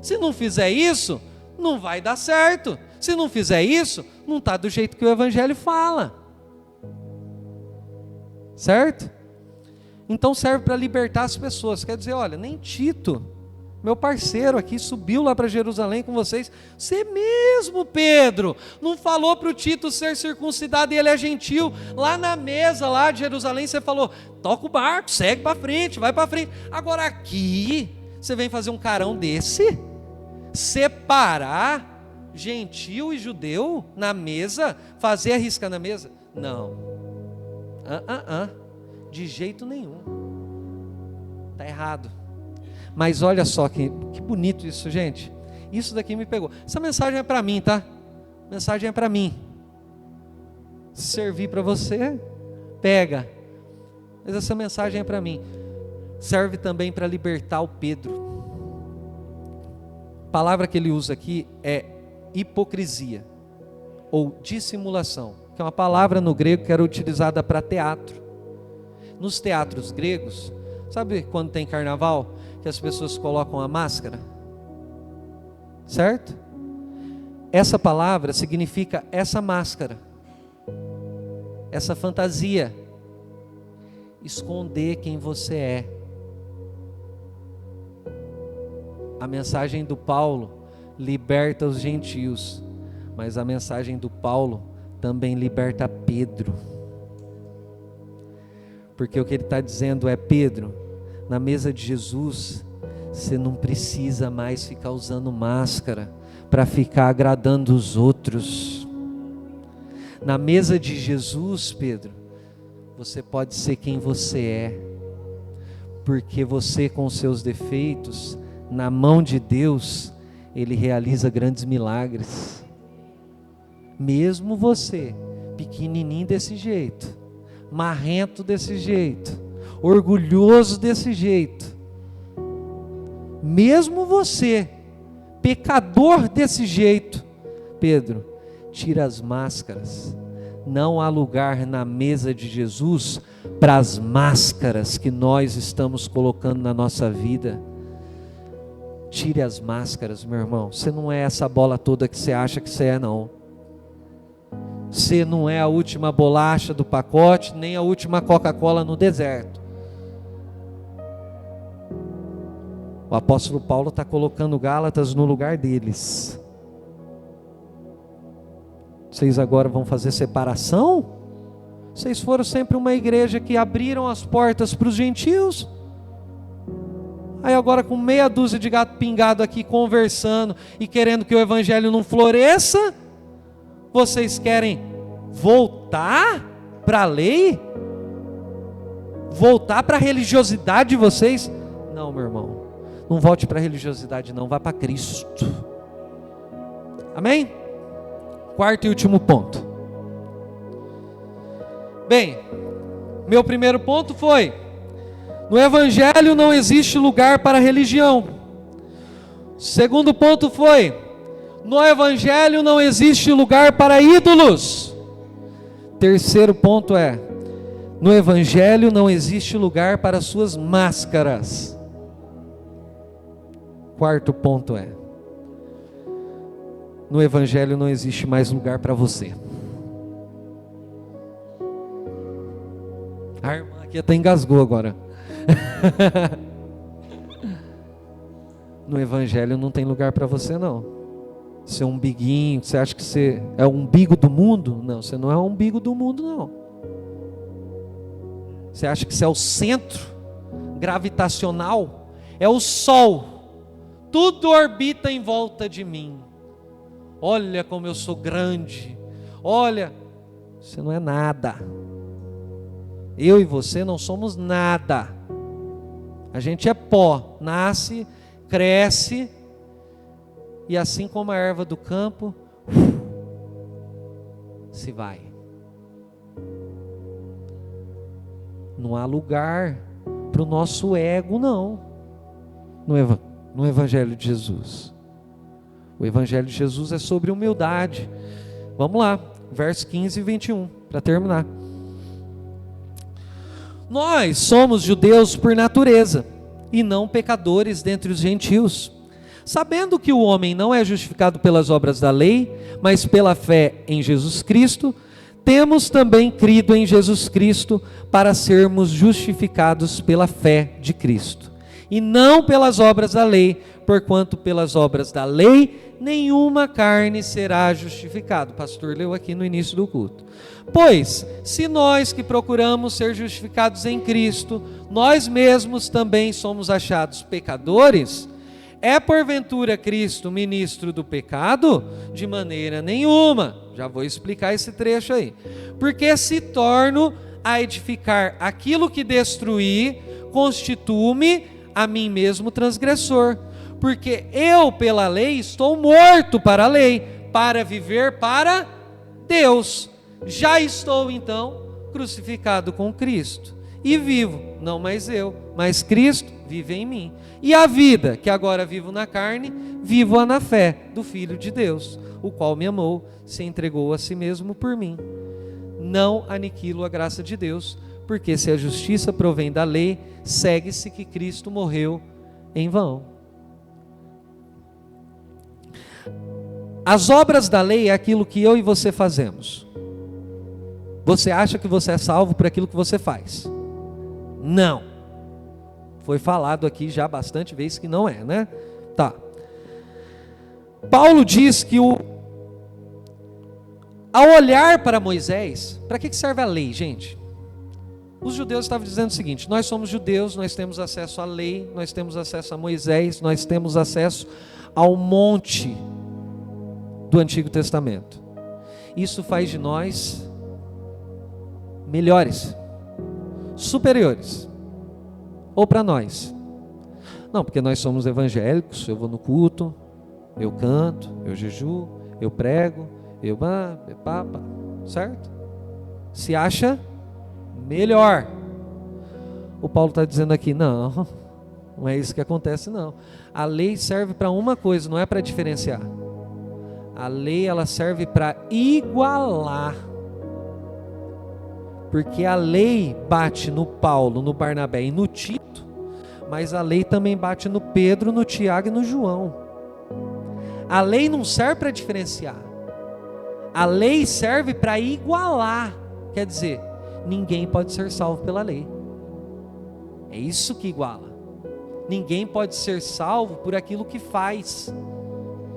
Se não fizer isso, não vai dar certo. Se não fizer isso, não está do jeito que o Evangelho fala. Certo? Então serve para libertar as pessoas. Quer dizer, olha, nem Tito, meu parceiro aqui, subiu lá para Jerusalém com vocês. Você mesmo, Pedro, não falou para o Tito ser circuncidado e ele é gentil. Lá na mesa lá de Jerusalém você falou, toca o barco, segue para frente, vai para frente. Agora aqui, você vem fazer um carão desse? Separar gentil e judeu na mesa? Fazer a risca na mesa? Não. De jeito nenhum. Está errado. Mas olha só que bonito isso, gente. Isso daqui me pegou. Essa mensagem é para mim, tá? Mensagem é para mim. Se servir para você, pega. Mas essa mensagem é para mim. Serve também para libertar o Pedro. A palavra que ele usa aqui é hipocrisia ou dissimulação, que é uma palavra no grego que era utilizada para teatro. Nos teatros gregos, sabe quando tem carnaval, que as pessoas colocam a máscara? Certo? Essa palavra significa essa máscara, essa fantasia, esconder quem você é. A mensagem do Paulo liberta os gentios, mas a mensagem do Paulo também liberta Pedro. Porque o que ele está dizendo é, Pedro, na mesa de Jesus, você não precisa mais ficar usando máscara para ficar agradando os outros. Na mesa de Jesus, Pedro, você pode ser quem você é, porque você, com seus defeitos, na mão de Deus, Ele realiza grandes milagres. Mesmo você, pequenininho desse jeito, marrento desse jeito, orgulhoso desse jeito, mesmo você, pecador desse jeito, Pedro, tira as máscaras. Não há lugar na mesa de Jesus para as máscaras que nós estamos colocando na nossa vida. Tire as máscaras, meu irmão. Você não é essa bola toda que você acha que você é, não. Você não é a última bolacha do pacote, nem a última Coca-Cola no deserto. O apóstolo Paulo está colocando Gálatas no lugar deles. Vocês agora vão fazer separação? Vocês foram sempre uma igreja que abriram as portas para os gentios. Aí agora com meia dúzia de gato pingado aqui conversando e querendo que o evangelho não floresça, vocês querem voltar para a lei? Voltar para a religiosidade de vocês? Não, meu irmão, não volte para a religiosidade não, vá para Cristo. Amém? Quarto e último ponto. Bem, meu primeiro ponto foi: no evangelho não existe lugar para religião. Segundo ponto foi: no evangelho não existe lugar para ídolos. Terceiro ponto é: no evangelho não existe lugar para suas máscaras. Quarto ponto é: no evangelho não existe mais lugar para você. A irmã aqui até engasgou agora. No evangelho não tem lugar para você não. Você é um umbiguinho, você acha que você é o umbigo do mundo? Não, você não é o umbigo do mundo não. Você acha que você é o centro gravitacional? É o sol. Tudo orbita em volta de mim. Olha como eu sou grande. Olha, você não é nada. Eu e você não somos nada. A gente é pó, nasce, cresce, e assim como a erva do campo, se vai. Não há lugar para o nosso ego, não, no Evangelho de Jesus. O Evangelho de Jesus é sobre humildade. Vamos lá, versos 15 e 21, para terminar. Nós somos judeus por natureza, e não pecadores dentre os gentios. Sabendo que o homem não é justificado pelas obras da lei, mas pela fé em Jesus Cristo, temos também crido em Jesus Cristo para sermos justificados pela fé de Cristo, e não pelas obras da lei, porquanto pelas obras da lei nenhuma carne será justificada. O pastor leu aqui no início do culto. Pois, se nós que procuramos ser justificados em Cristo, nós mesmos também somos achados pecadores, é porventura Cristo ministro do pecado? De maneira nenhuma. Já vou explicar esse trecho aí. Porque se torno a edificar aquilo que destruí, constituo-me a mim mesmo transgressor. Porque eu, pela lei, estou morto para a lei, para viver para Deus. Já estou, então, crucificado com Cristo. E vivo, não mais eu, mas Cristo vive em mim. E a vida, que agora vivo na carne, vivo-a na fé do Filho de Deus, o qual me amou, se entregou a si mesmo por mim. Não aniquilo a graça de Deus, porque se a justiça provém da lei, segue-se que Cristo morreu em vão. As obras da lei é aquilo que eu e você fazemos. Você acha que você é salvo por aquilo que você faz? Não. Foi falado aqui já bastante vezes que não é, né? Tá. Paulo diz que ao olhar para Moisés, para que serve a lei, gente? Os judeus estavam dizendo o seguinte: nós somos judeus, nós temos acesso à lei, nós temos acesso a Moisés, nós temos acesso ao monte do Antigo Testamento. Isso faz de nós melhores, superiores, ou para nós? Não, porque nós somos evangélicos, eu vou no culto, eu canto, eu jejuo, eu prego, eu papa, certo? Se acha melhor. O Paulo está dizendo aqui, não é isso que acontece, não. A lei serve para uma coisa, não é para diferenciar. A lei, ela serve para igualar. Porque a lei bate no Paulo, no Barnabé e no Tito, mas a lei também bate no Pedro, no Tiago e no João. A lei não serve para diferenciar. A lei serve para igualar. Quer dizer, ninguém pode ser salvo pela lei. É isso que iguala. Ninguém pode ser salvo por aquilo que faz.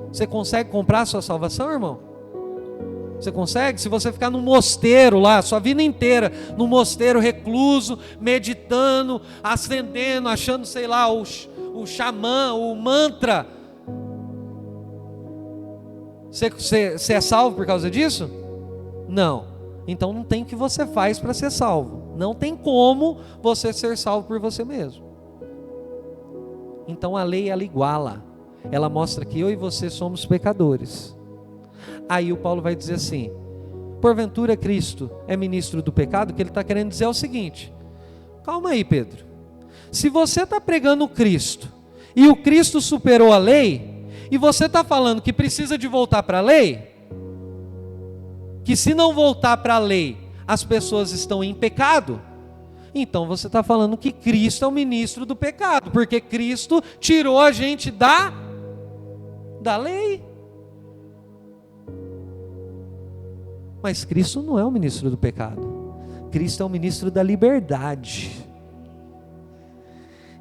Você consegue comprar a sua salvação, irmão? Você consegue? Se você ficar num mosteiro lá, sua vida inteira, num mosteiro recluso, meditando, acendendo, achando, sei lá, o xamã, o mantra, você é salvo por causa disso? Não. Então não tem o que você faz para ser salvo. Não tem como você ser salvo por você mesmo. Então a lei, ela iguala. Ela mostra que eu e você somos pecadores. Aí o Paulo vai dizer assim: porventura Cristo é ministro do pecado? O que ele está querendo dizer é o seguinte: calma aí, Pedro. Se você está pregando Cristo, e o Cristo superou a lei, e você está falando que precisa de voltar para a lei, que se não voltar para a lei, as pessoas estão em pecado, então você está falando que Cristo é o ministro do pecado, porque Cristo tirou a gente da lei. Mas Cristo não é o ministro do pecado. Cristo é o ministro da liberdade.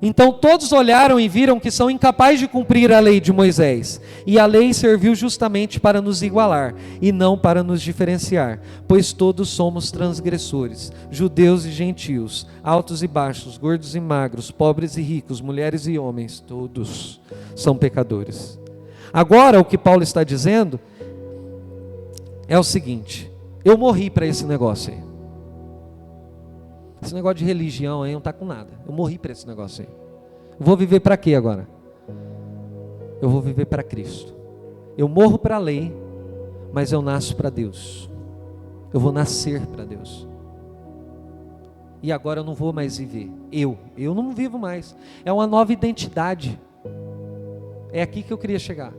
Então todos olharam e viram que são incapazes de cumprir a lei de Moisés. E a lei serviu justamente para nos igualar e não para nos diferenciar, pois todos somos transgressores, judeus e gentios, altos e baixos, gordos e magros, pobres e ricos, mulheres e homens, todos são pecadores. Agora o que Paulo está dizendo é o seguinte: eu morri para esse negócio aí. Esse negócio de religião aí não está com nada. Eu morri para esse negócio aí. Vou viver para quê agora? Eu vou viver para Cristo. Eu morro para a lei, mas eu nasço para Deus. Eu vou nascer para Deus. E agora eu não vou mais viver. Eu não vivo mais. É uma nova identidade. É aqui que eu queria chegar.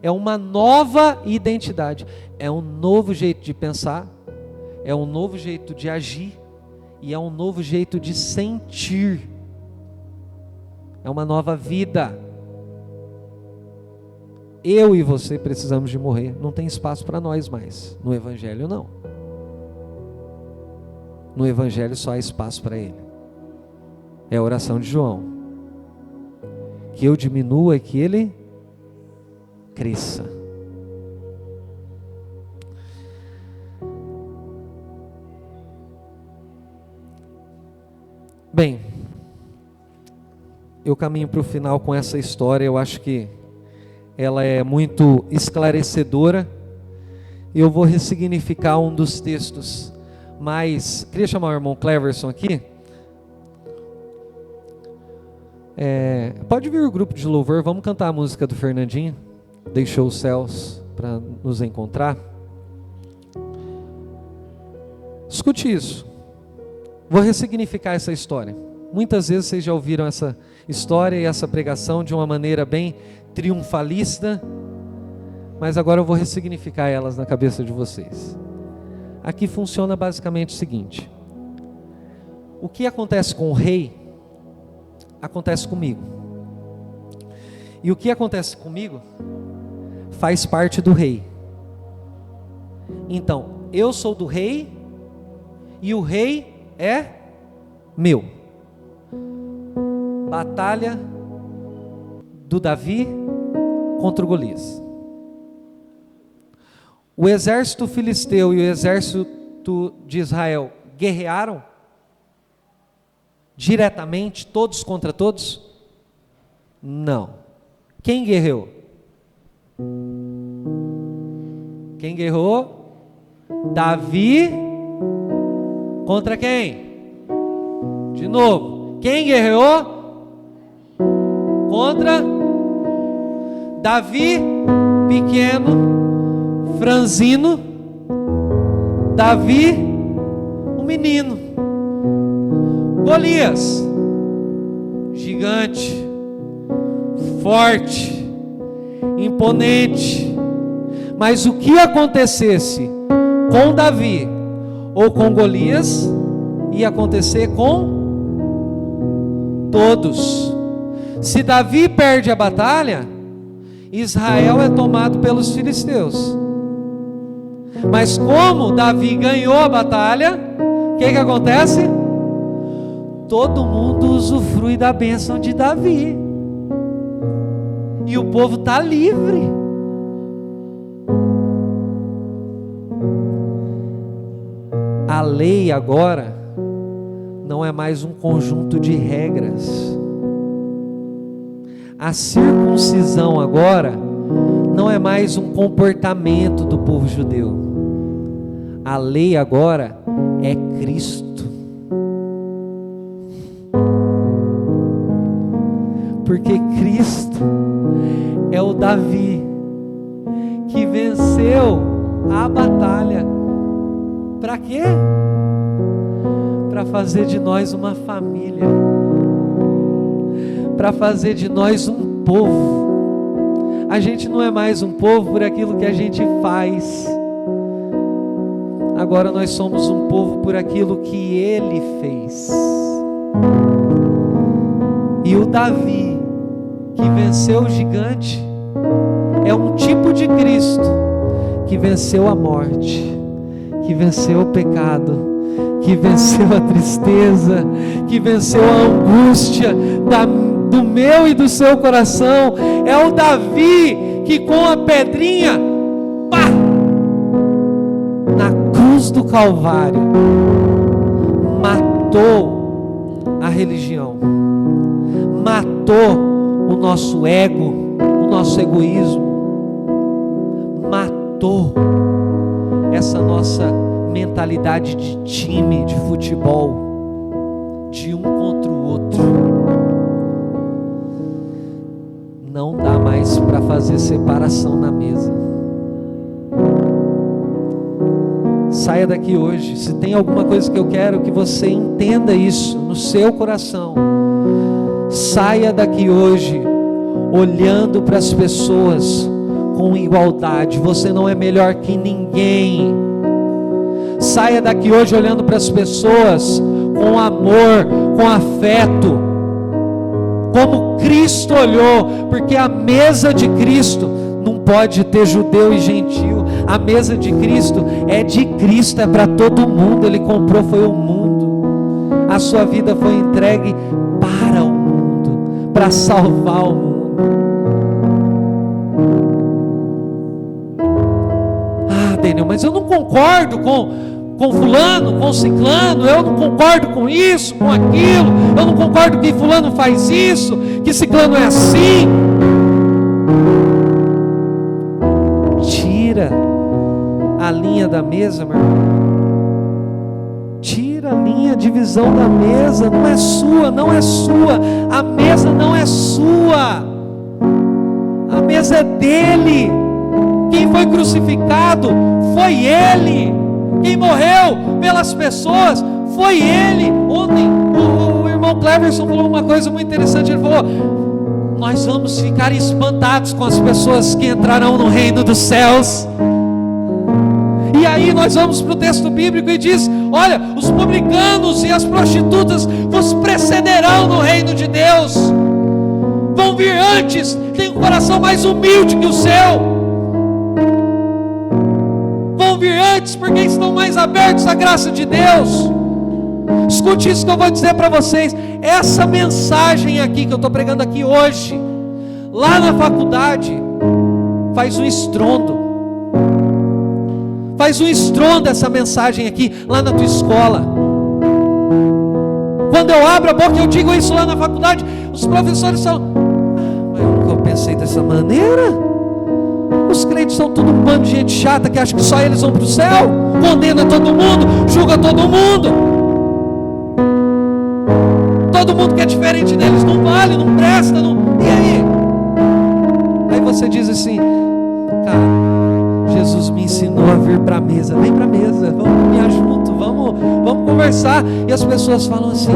É uma nova identidade. É um novo jeito de pensar. É um novo jeito de agir. E é um novo jeito de sentir. É uma nova vida. Eu e você precisamos de morrer. Não tem espaço para nós mais. No Evangelho não. No Evangelho só há espaço para Ele. É a oração de João. Que eu diminua e que Ele cresça. Bem, eu caminho para o final com essa história. Eu acho que ela é muito esclarecedora. Eu vou ressignificar um dos textos. Mas, queria chamar o irmão Cleverson aqui. Pode vir o grupo de louvor, vamos cantar a música do Fernandinho. Deixou os céus para nos encontrar. Escute isso. Vou ressignificar essa história. Muitas vezes vocês já ouviram essa história e essa pregação de uma maneira bem triunfalista, mas agora eu vou ressignificar elas na cabeça de vocês. Aqui funciona basicamente o seguinte: o que acontece com o rei, acontece comigo. E o que acontece comigo, faz parte do rei. Então, eu sou do rei, e o rei é meu. Batalha do Davi contra o Golias. O exército filisteu e o exército de Israel guerrearam diretamente, todos contra todos? Não. Quem guerreou? Quem guerreou? Davi contra quem? De novo. Quem guerreou? Contra Davi, pequeno, franzino. Davi, um menino. Golias, gigante, forte, imponente. Mas o que acontecesse com Davi ou com Golias, ia acontecer com todos. Se Davi perde a batalha, Israel é tomado pelos filisteus. Mas como Davi ganhou a batalha, o que acontece? Todo mundo usufrui da bênção de Davi. E o povo está livre. A lei agora não é mais um conjunto de regras. A circuncisão agora não é mais um comportamento do povo judeu. A lei agora é Cristo. Porque Cristo é o Davi que venceu a batalha. Para quê? Para fazer de nós uma família, para fazer de nós um povo. A gente não é mais um povo por aquilo que a gente faz. Agora nós somos um povo por aquilo que Ele fez. E o Davi que venceu o gigante é um tipo de Cristo que venceu a morte, que venceu o pecado, que venceu a tristeza, que venceu a angústia do meu e do seu coração. É o Davi que com a pedrinha, pá, na cruz do Calvário, matou a religião, matou o nosso ego, o nosso egoísmo, matou essa nossa mentalidade de time, de futebol, de um contra o outro. não dá mais para fazer separação na mesa. Saia daqui hoje. Se tem alguma coisa que eu quero que você entenda isso no seu coração, saia daqui hoje olhando para as pessoas com igualdade. Você não é melhor que ninguém. Saia daqui hoje olhando para as pessoas com amor, com afeto, como Cristo olhou, porque a mesa de Cristo não pode ter judeu e gentil. A mesa de Cristo é de Cristo, é para todo mundo. Ele comprou, foi o mundo. A sua vida foi entregue para o mundo, para salvar o mundo. Ah, Daniel, mas eu não concordo com fulano, com ciclano, eu não concordo com isso, com aquilo, eu não concordo que fulano faz isso, que ciclano é assim. Tira a linha da mesa, meu irmão. Tira a linha de visão da mesa. Não é sua, não é sua. A mesa não é sua. A mesa é dele. Quem foi crucificado foi ele. Quem morreu pelas pessoas foi ele. Ontem o irmão Cleverson falou uma coisa muito interessante. Ele falou: nós vamos ficar espantados com as pessoas que entrarão no reino dos céus. E aí nós vamos para o texto bíblico e diz: olha, os publicanos e as prostitutas vos precederão no reino de Deus. Vão vir antes, tem um coração mais humilde que o seu. Vão vir antes porque estão mais abertos à graça de Deus. Escute isso que eu vou dizer para vocês. Essa mensagem aqui que eu estou pregando aqui hoje, lá na faculdade, faz um estrondo. Faz um estrondo essa mensagem aqui, lá na tua escola. Quando eu abro a boca e eu digo isso lá na faculdade, os professores falam: mas eu nunca pensei dessa maneira. Os crentes são tudo um bando de gente chata que acha que só eles vão para o céu, condena todo mundo, julga todo mundo. Todo mundo que é diferente deles não vale, não presta, não... E aí? Aí você diz assim: cara, Jesus me ensinou a vir para a mesa. Vem para a mesa, vamos caminhar junto, vamos conversar. E as pessoas falam assim: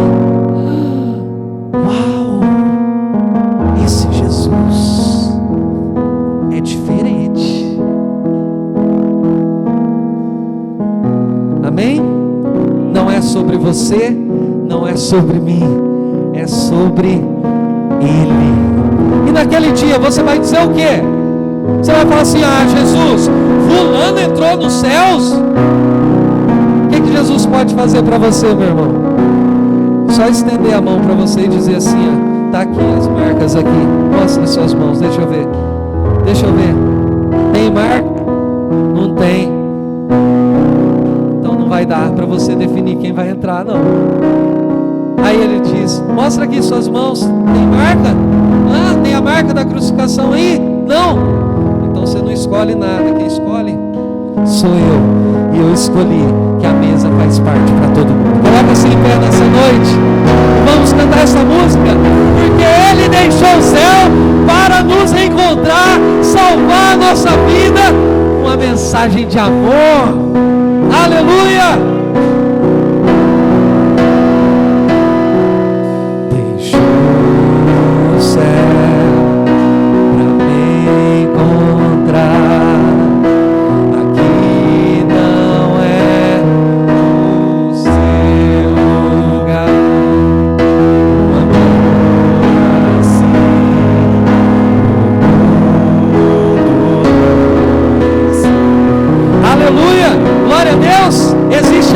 uau, esse Jesus é diferente. Amém? Não é sobre você, não é sobre mim, é sobre Ele. E naquele dia você vai dizer o quê? Você vai falar assim: ah, Jesus, fulano entrou nos céus. O que Jesus pode fazer para você, meu irmão? Só estender a mão para você e dizer assim: ó, está aqui as marcas aqui. Mostre as suas mãos, deixa eu ver. Deixa eu ver. Tem marca? Não tem. Então não vai dar para você definir quem vai entrar, não. Aí ele diz: mostra aqui suas mãos. Tem marca? Ah, tem a marca da crucificação aí? Não. Então você não escolhe nada. Quem escolhe sou eu. E eu escolhi que a mesa faz parte para todo mundo. Coloca-se em pé nessa noite. Vamos cantar essa música, porque Ele deixou o céu para nos reencontrar, salvar a nossa vida, uma mensagem de amor. Aleluia! Deixou o céu para me encontrar. Aqui não é o seu lugar. Um amor assim, aleluia! Glória a Deus! Existe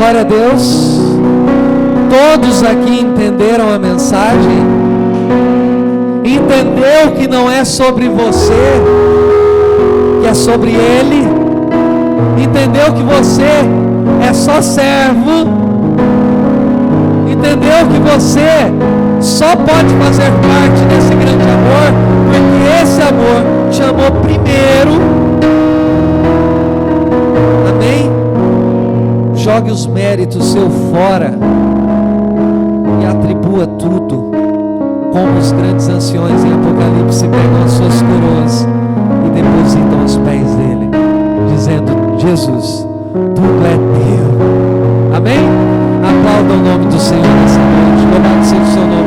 Glória a Deus. Todos aqui entenderam a mensagem? Entendeu que não é sobre você, que é sobre Ele? Entendeu que você é só servo? Entendeu que você só pode fazer parte desse grande amor porque esse amor te amou primeiro? Amém? Jogue os méritos seu fora e atribua tudo, como os grandes anciões em Apocalipse pegam as suas coroas e depositam aos pés dele, dizendo: Jesus, tudo é teu. Amém? Aplauda o nome do Senhor nessa noite. Louvado seja o seu nome.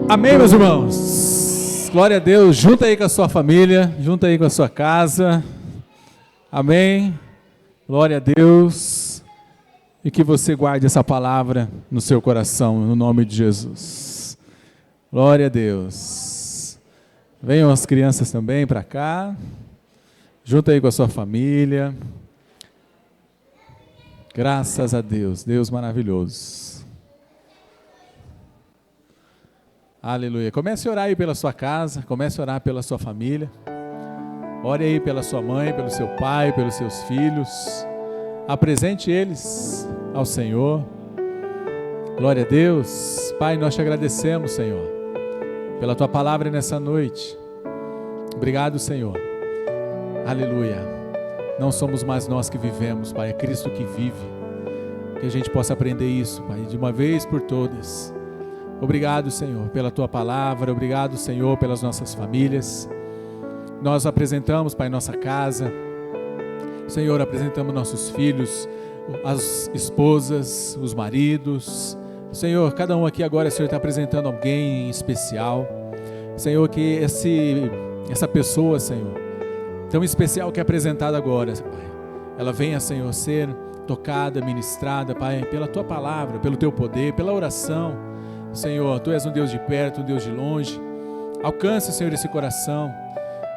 Amém, meus irmãos. Glória a Deus. Junta aí com a sua família, junta aí com a sua casa. Amém. Glória a Deus. E que você guarde essa palavra no seu coração, no nome de Jesus. Glória a Deus. Venham as crianças também para cá. Junta aí com a sua família. Graças a Deus. Deus maravilhoso. Aleluia. Comece a orar aí pela sua casa, comece a orar pela sua família. Ore aí pela sua mãe, pelo seu pai, pelos seus filhos. Apresente eles ao Senhor. Glória a Deus. Pai, nós te agradecemos, Senhor, pela tua palavra nessa noite. Obrigado, Senhor. Aleluia. Não somos mais nós que vivemos, Pai, é Cristo que vive. Que a gente possa aprender isso, Pai, de uma vez por todas. Obrigado, Senhor, pela tua palavra. Obrigado, Senhor, pelas nossas famílias. Nós apresentamos, Pai, nossa casa. Senhor, apresentamos nossos filhos, as esposas, os maridos. Senhor, cada um aqui agora, Senhor, está apresentando alguém em especial. Senhor, que essa pessoa, Senhor, tão especial que é apresentada agora, Pai, ela venha, Senhor, ser tocada, ministrada, Pai, pela Tua palavra, pelo Teu poder, pela oração. Senhor, Tu és um Deus de perto, um Deus de longe. Alcance, Senhor, esse coração.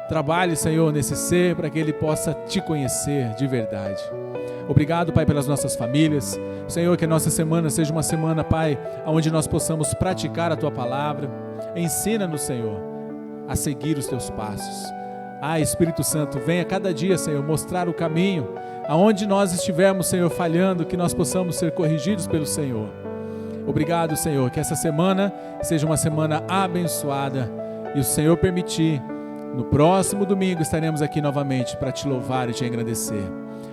Trabalhe, Senhor, nesse ser para que ele possa Te conhecer de verdade. Obrigado, Pai, pelas nossas famílias. Senhor, que a nossa semana seja uma semana, Pai, onde nós possamos praticar a Tua palavra. Ensina-nos, Senhor, a seguir os Teus passos. Espírito Santo, venha cada dia, Senhor, mostrar o caminho. Aonde nós estivermos, Senhor, falhando, que nós possamos ser corrigidos pelo Senhor. Obrigado, Senhor, que essa semana seja uma semana abençoada. E o Senhor permitir, no próximo domingo estaremos aqui novamente para Te louvar e Te agradecer.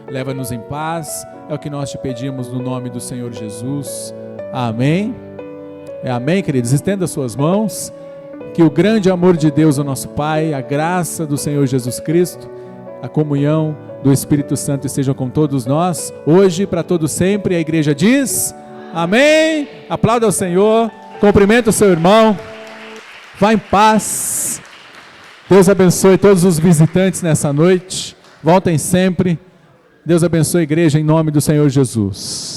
Leva-nos em paz, é o que nós Te pedimos no nome do Senhor Jesus. Amém. Amém, queridos. Estenda suas mãos. Que o grande amor de Deus, o nosso Pai, a graça do Senhor Jesus Cristo, a comunhão do Espírito Santo esteja com todos nós, hoje, para todo sempre. A igreja diz, amém. Aplauda ao Senhor, cumprimenta o seu irmão, vá em paz. Deus abençoe todos os visitantes nessa noite, voltem sempre. Deus abençoe a igreja em nome do Senhor Jesus.